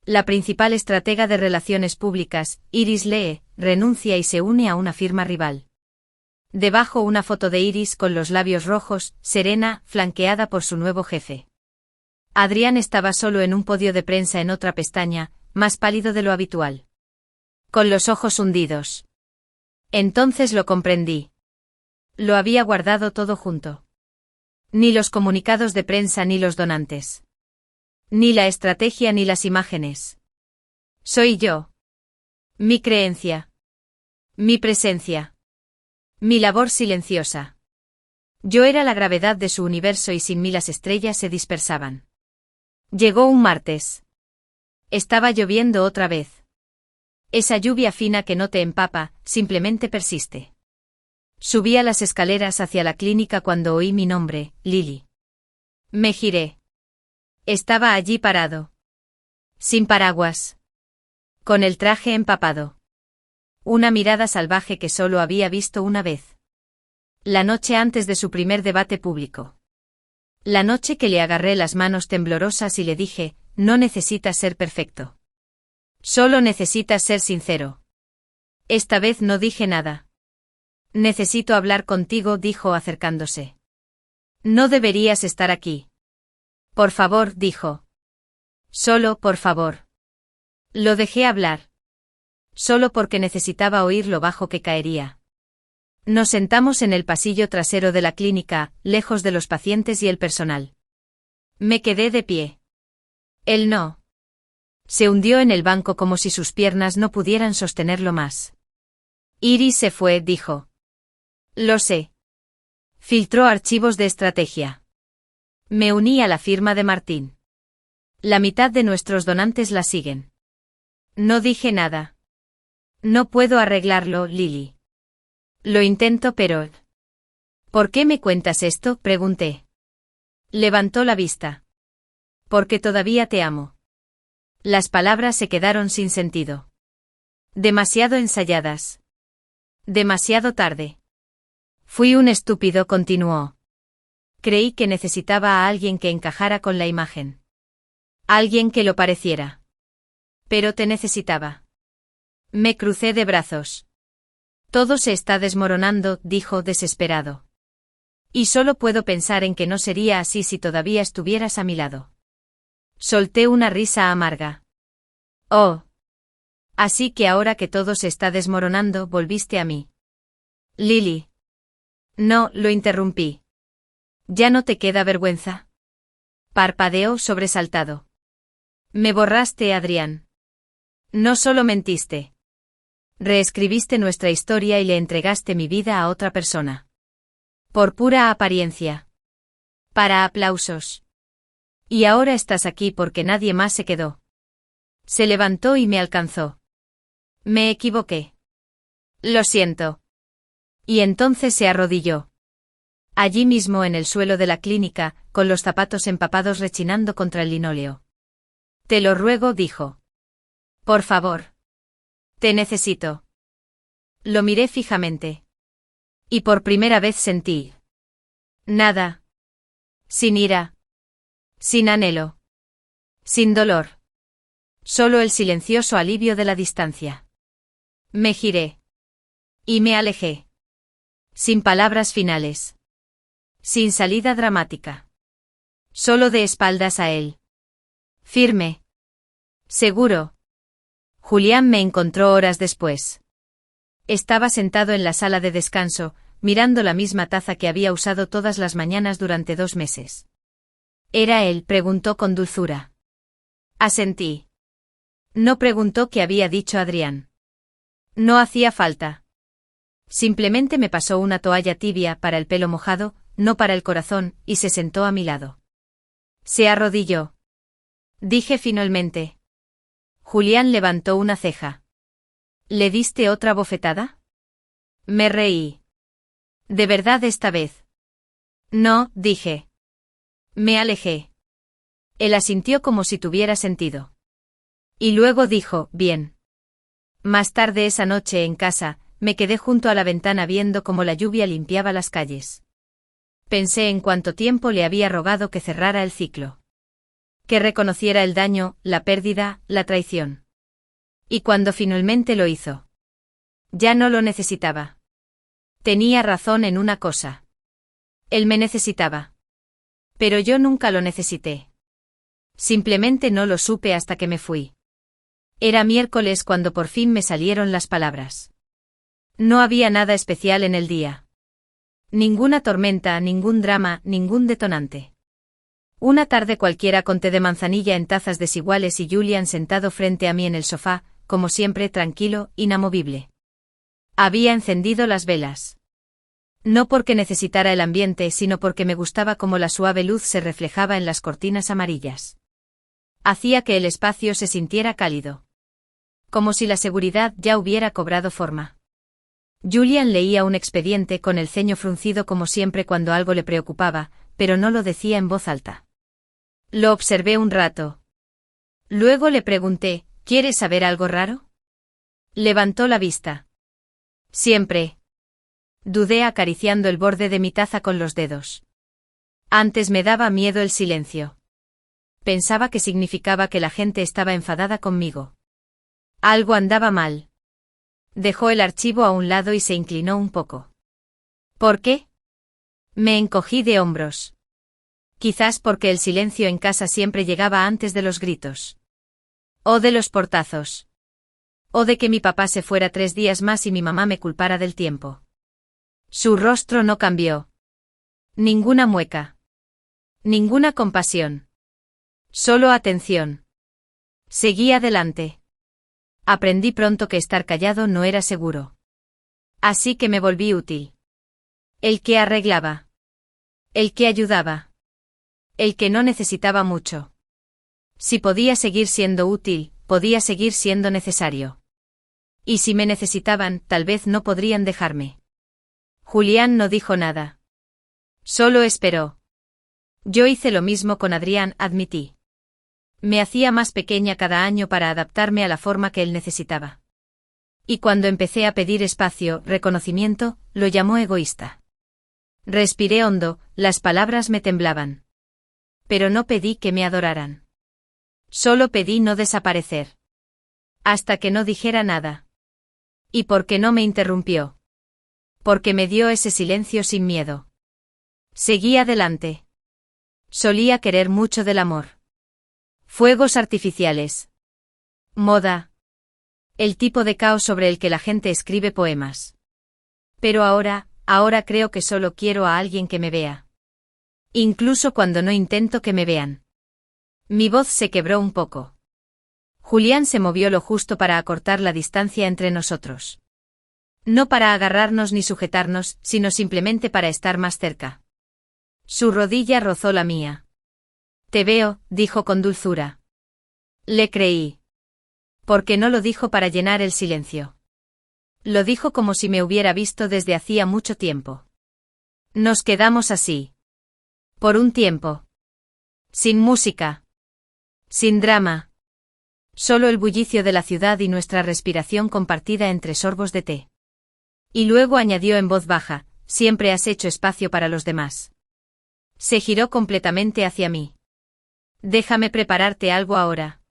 La principal estratega de relaciones públicas, Iris Lee, renuncia y se une a una firma rival. Debajo una foto de Iris con los labios rojos, serena, flanqueada por su nuevo jefe. Adrián estaba solo en un podio de prensa en otra pestaña, más pálido de lo habitual. Con los ojos hundidos. Entonces lo comprendí. Lo había guardado todo junto. Ni los comunicados de prensa ni los donantes. Ni la estrategia ni las imágenes. Soy yo. Mi creencia. Mi presencia. Mi labor silenciosa. Yo era la gravedad de su universo y sin mí las estrellas se dispersaban. Llegó un martes. Estaba lloviendo otra vez. Esa lluvia fina que no te empapa, simplemente persiste. Subí a las escaleras hacia la clínica cuando oí mi nombre, Lily. Me giré. Estaba allí parado. Sin paraguas. Con el traje empapado. Una mirada salvaje que solo había visto una vez. La noche antes de su primer debate público. La noche que le agarré las manos temblorosas y le dije, no necesitas ser perfecto. Solo necesitas ser sincero. Esta vez no dije nada. Necesito hablar contigo, dijo acercándose. No deberías estar aquí. Por favor, dijo. Solo, por favor. Lo dejé hablar. Solo porque necesitaba oír lo bajo que caería. Nos sentamos en el pasillo trasero de la clínica, lejos de los pacientes y el personal. Me quedé de pie. Él no. Se hundió en el banco como si sus piernas no pudieran sostenerlo más. Iris se fue, dijo. Lo sé. Filtró archivos de estrategia. Me uní a la firma de Martín. La mitad de nuestros donantes la siguen. No dije nada. No puedo arreglarlo, Lily. Lo intento, pero... ¿Por qué me cuentas esto?, pregunté. Levantó la vista. Porque todavía te amo. Las palabras se quedaron sin sentido. Demasiado ensayadas. Demasiado tarde. Fui un estúpido, continuó. Creí que necesitaba a alguien que encajara con la imagen. Alguien que lo pareciera. Pero te necesitaba. Me crucé de brazos. Todo se está desmoronando, dijo desesperado. Y solo puedo pensar en que no sería así si todavía estuvieras a mi lado. Solté una risa amarga. Oh. Así que ahora que todo se está desmoronando, volviste a mí. Lily. No, lo interrumpí. ¿Ya no te queda vergüenza? Parpadeó sobresaltado. Me borraste, Adrián. No solo mentiste. Reescribiste nuestra historia y le entregaste mi vida a otra persona. Por pura apariencia. Para aplausos. Y ahora estás aquí porque nadie más se quedó. Se levantó y me alcanzó. Me equivoqué. Lo siento. Y entonces se arrodilló. Allí mismo en el suelo de la clínica, con los zapatos empapados rechinando contra el linóleo. Te lo ruego, dijo. Por favor. Te necesito. Lo miré fijamente. Y por primera vez sentí. Nada. Sin ira. Sin anhelo. Sin dolor. Solo el silencioso alivio de la distancia. Me giré. Y me alejé. Sin palabras finales. Sin salida dramática. Solo de espaldas a él. Firme. Seguro. Julián me encontró horas después. Estaba sentado en la sala de descanso, mirando la misma taza que había usado todas las mañanas durante 2 meses. ¿Era él?, preguntó con dulzura. Asentí. No preguntó qué había dicho Adrián. No hacía falta. Simplemente me pasó una toalla tibia para el pelo mojado, no para el corazón, y se sentó a mi lado. Se arrodilló. Dije finalmente. Julián levantó una ceja. ¿Le diste otra bofetada? Me reí. ¿De verdad esta vez? No, dije. Me alejé. Él asintió como si tuviera sentido. Y luego dijo, bien. Más tarde esa noche en casa, me quedé junto a la ventana viendo cómo la lluvia limpiaba las calles. Pensé en cuánto tiempo le había rogado que cerrara el ciclo. Que reconociera el daño, la pérdida, la traición. Y cuando finalmente lo hizo. Ya no lo necesitaba. Tenía razón en una cosa. Él me necesitaba. Pero yo nunca lo necesité. Simplemente no lo supe hasta que me fui. Era miércoles cuando por fin me salieron las palabras. No había nada especial en el día. Ninguna tormenta, ningún drama, ningún detonante. Una tarde cualquiera con té de manzanilla en tazas desiguales y Julián sentado frente a mí en el sofá, como siempre tranquilo, inamovible. Había encendido las velas. No porque necesitara el ambiente, sino porque me gustaba cómo la suave luz se reflejaba en las cortinas amarillas. Hacía que el espacio se sintiera cálido. Como si la seguridad ya hubiera cobrado forma. Julián leía un expediente con el ceño fruncido como siempre cuando algo le preocupaba, pero no lo decía en voz alta. Lo observé un rato. Luego le pregunté, ¿quieres saber algo raro? Levantó la vista. Siempre. Dudé acariciando el borde de mi taza con los dedos. Antes me daba miedo el silencio. Pensaba que significaba que la gente estaba enfadada conmigo. Algo andaba mal. Dejó el archivo a un lado y se inclinó un poco. ¿Por qué? Me encogí de hombros. Quizás porque el silencio en casa siempre llegaba antes de los gritos. O de los portazos. O de que mi papá se fuera 3 días más y mi mamá me culpara del tiempo. Su rostro no cambió. Ninguna mueca. Ninguna compasión. Solo atención. Seguí adelante. Aprendí pronto que estar callado no era seguro. Así que me volví útil. El que arreglaba. El que ayudaba. El que no necesitaba mucho. Si podía seguir siendo útil, podía seguir siendo necesario. Y si me necesitaban, tal vez no podrían dejarme. Julián no dijo nada. Solo esperó. Yo hice lo mismo con Adrián, admití. Me hacía más pequeña cada año para adaptarme a la forma que él necesitaba. Y cuando empecé a pedir espacio, reconocimiento, lo llamó egoísta. Respiré hondo, las palabras me temblaban. Pero no pedí que me adoraran. Solo pedí no desaparecer. Hasta que no dijera nada. ¿Y por qué no me interrumpió? Porque me dio ese silencio sin miedo. Seguí adelante. Solía querer mucho del amor. Fuegos artificiales. Moda. El tipo de caos sobre el que la gente escribe poemas. Pero ahora creo que solo quiero a alguien que me vea. Incluso cuando no intento que me vean. Mi voz se quebró un poco. Julián se movió lo justo para acortar la distancia entre nosotros. No para agarrarnos ni sujetarnos, sino simplemente para estar más cerca. Su rodilla rozó la mía. Te veo, dijo con dulzura. Le creí. Porque no lo dijo para llenar el silencio. Lo dijo como si me hubiera visto desde hacía mucho tiempo. Nos quedamos así. Por un tiempo. Sin música. Sin drama. Solo el bullicio de la ciudad y nuestra respiración compartida entre sorbos de té. Y luego añadió en voz baja, siempre has hecho espacio para los demás. Se giró completamente hacia mí. Déjame prepararte algo ahora.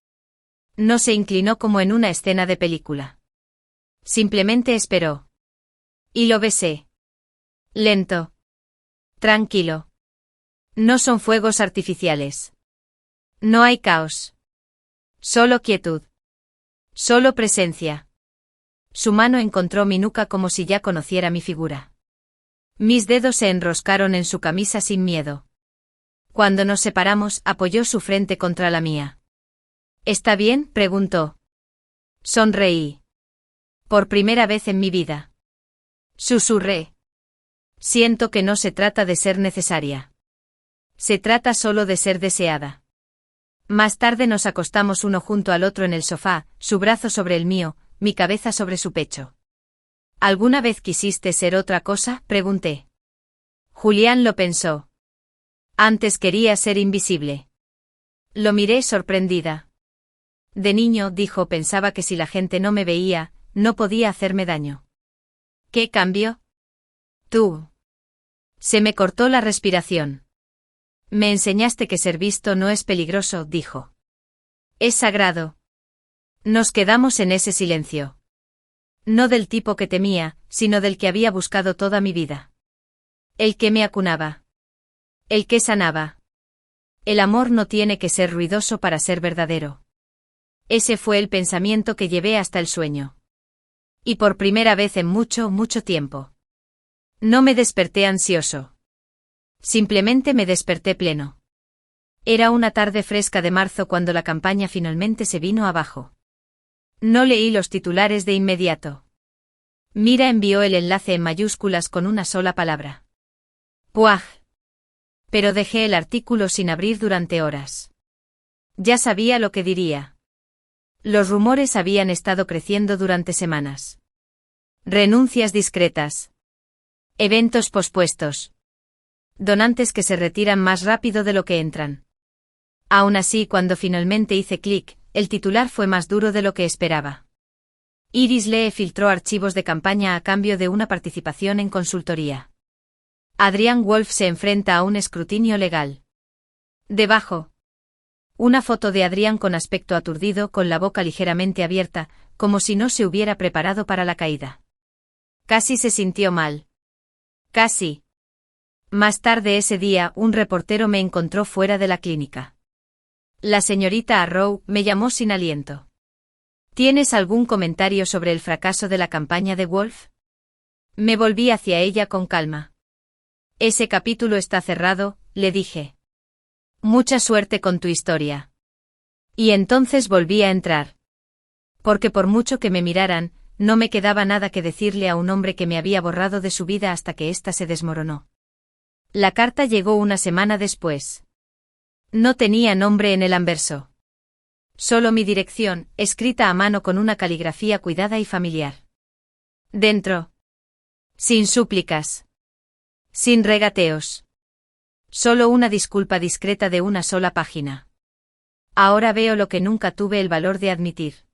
No se inclinó como en una escena de película. Simplemente esperó. Y lo besé. Lento. Tranquilo. No son fuegos artificiales. No hay caos. Solo quietud. Solo presencia. Su mano encontró mi nuca como si ya conociera mi figura. Mis dedos se enroscaron en su camisa sin miedo. Cuando nos separamos, apoyó su frente contra la mía. ¿Está bien?, preguntó. Sonreí. Por primera vez en mi vida. Susurré. Siento que no se trata de ser necesaria. Se trata solo de ser deseada. Más tarde nos acostamos uno junto al otro en el sofá, su brazo sobre el mío, mi cabeza sobre su pecho. ¿Alguna vez quisiste ser otra cosa?, pregunté. Julián lo pensó. Antes quería ser invisible. Lo miré sorprendida. De niño, dijo, pensaba que si la gente no me veía, no podía hacerme daño. ¿Qué cambió? Tú. Se me cortó la respiración. Me enseñaste que ser visto no es peligroso, dijo. Es sagrado. Nos quedamos en ese silencio. No del tipo que temía, sino del que había buscado toda mi vida. El que me acunaba. El que sanaba. El amor no tiene que ser ruidoso para ser verdadero. Ese fue el pensamiento que llevé hasta el sueño. Y por primera vez en mucho, mucho tiempo. No me desperté ansioso. Simplemente me desperté pleno. Era una tarde fresca de marzo cuando la campaña finalmente se vino abajo. No leí los titulares de inmediato. Mira envió el enlace en mayúsculas con una sola palabra. Puaj. Pero dejé el artículo sin abrir durante horas. Ya sabía lo que diría. Los rumores habían estado creciendo durante semanas. Renuncias discretas. Eventos pospuestos. Donantes que se retiran más rápido de lo que entran. Aún así, cuando finalmente hice clic, el titular fue más duro de lo que esperaba. Iris Lee filtró archivos de campaña a cambio de una participación en consultoría. Adrián Wolf se enfrenta a un escrutinio legal. Debajo. Una foto de Adrián con aspecto aturdido, con la boca ligeramente abierta, como si no se hubiera preparado para la caída. Casi se sintió mal. Casi. Más tarde ese día, un reportero me encontró fuera de la clínica. La señorita Arrow me llamó sin aliento. ¿Tienes algún comentario sobre el fracaso de la campaña de Wolf? Me volví hacia ella con calma. Ese capítulo está cerrado, le dije. Mucha suerte con tu historia. Y entonces volví a entrar. Porque por mucho que me miraran, no me quedaba nada que decirle a un hombre que me había borrado de su vida hasta que ésta se desmoronó. La carta llegó una semana después. No tenía nombre en el anverso. Solo mi dirección, escrita a mano con una caligrafía cuidada y familiar. Dentro. Sin súplicas. Sin regateos. Solo una disculpa discreta de una sola página. Ahora veo lo que nunca tuve el valor de admitir.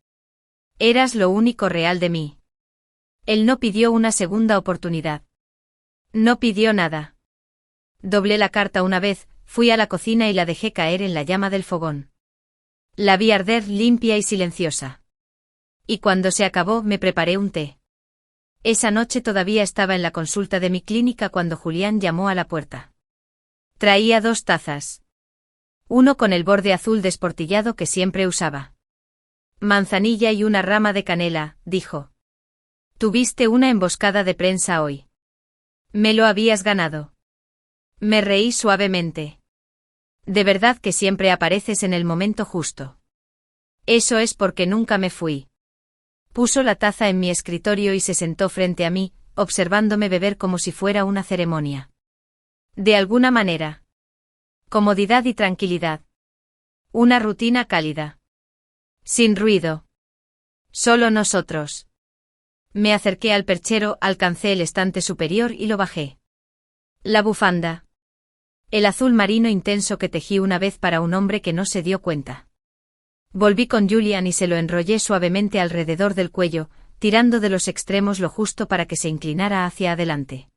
Eras lo único real de mí. Él no pidió una segunda oportunidad. No pidió nada. Doblé la carta una vez, fui a la cocina y la dejé caer en la llama del fogón. La vi arder limpia y silenciosa. Y cuando se acabó me preparé un té. Esa noche todavía estaba en la consulta de mi clínica cuando Julián llamó a la puerta. Traía 2 tazas. Uno con el borde azul desportillado que siempre usaba. Manzanilla y una rama de canela, dijo. Tuviste una emboscada de prensa hoy. Me lo habías ganado. Me reí suavemente. De verdad que siempre apareces en el momento justo. Eso es porque nunca me fui. Puso la taza en mi escritorio y se sentó frente a mí, observándome beber como si fuera una ceremonia. De alguna manera. Comodidad y tranquilidad. Una rutina cálida. Sin ruido. Solo nosotros. Me acerqué al perchero, alcancé el estante superior y lo bajé. La bufanda. El azul marino intenso que tejí una vez para un hombre que no se dio cuenta. Volví con Julian y se lo enrollé suavemente alrededor del cuello, tirando de los extremos lo justo para que se inclinara hacia adelante.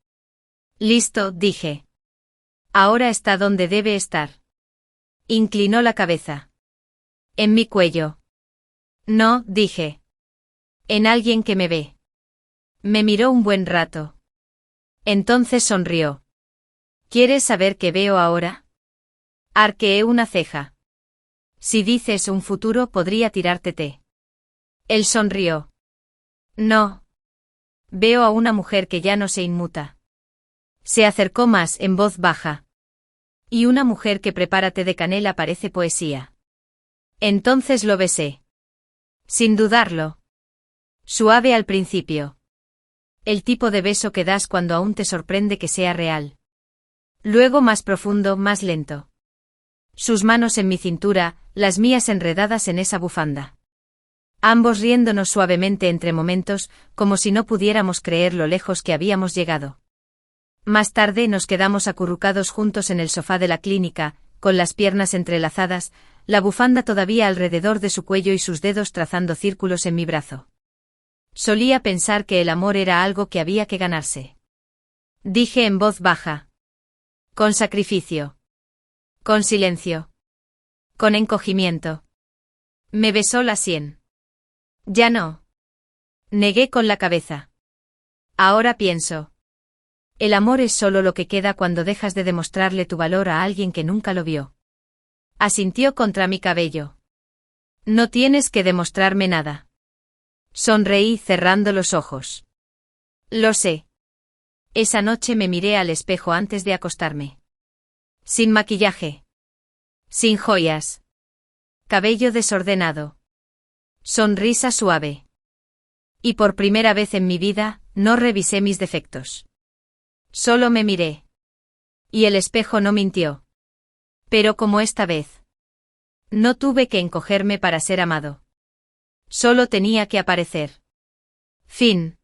Listo, dije. Ahora está donde debe estar. Inclinó la cabeza. En mi cuello. No, dije. En alguien que me ve. Me miró un buen rato. Entonces sonrió. ¿Quieres saber qué veo ahora? Arqueé una ceja. Si dices un futuro podría tirarte té. Él sonrió. No. Veo a una mujer que ya no se inmuta. Se acercó más en voz baja. Y una mujer que prepara té de canela parece poesía. Entonces lo besé. Sin dudarlo. Suave al principio. El tipo de beso que das cuando aún te sorprende que sea real. Luego más profundo, más lento. Sus manos en mi cintura, las mías enredadas en esa bufanda. Ambos riéndonos suavemente entre momentos, como si no pudiéramos creer lo lejos que habíamos llegado. Más tarde nos quedamos acurrucados juntos en el sofá de la clínica, con las piernas entrelazadas, la bufanda todavía alrededor de su cuello y sus dedos trazando círculos en mi brazo. Solía pensar que el amor era algo que había que ganarse. Dije en voz baja. Con sacrificio. Con silencio. Con encogimiento. Me besó la sien. Ya no. Negué con la cabeza. Ahora pienso. El amor es solo lo que queda cuando dejas de demostrarle tu valor a alguien que nunca lo vio. Asintió contra mi cabello. No tienes que demostrarme nada. Sonreí cerrando los ojos. Lo sé. Esa noche me miré al espejo antes de acostarme. Sin maquillaje. Sin joyas. Cabello desordenado. Sonrisa suave. Y por primera vez en mi vida, no revisé mis defectos. Solo me miré. Y el espejo no mintió. Pero como esta vez. No tuve que encogerme para ser amado. Solo tenía que aparecer. Fin.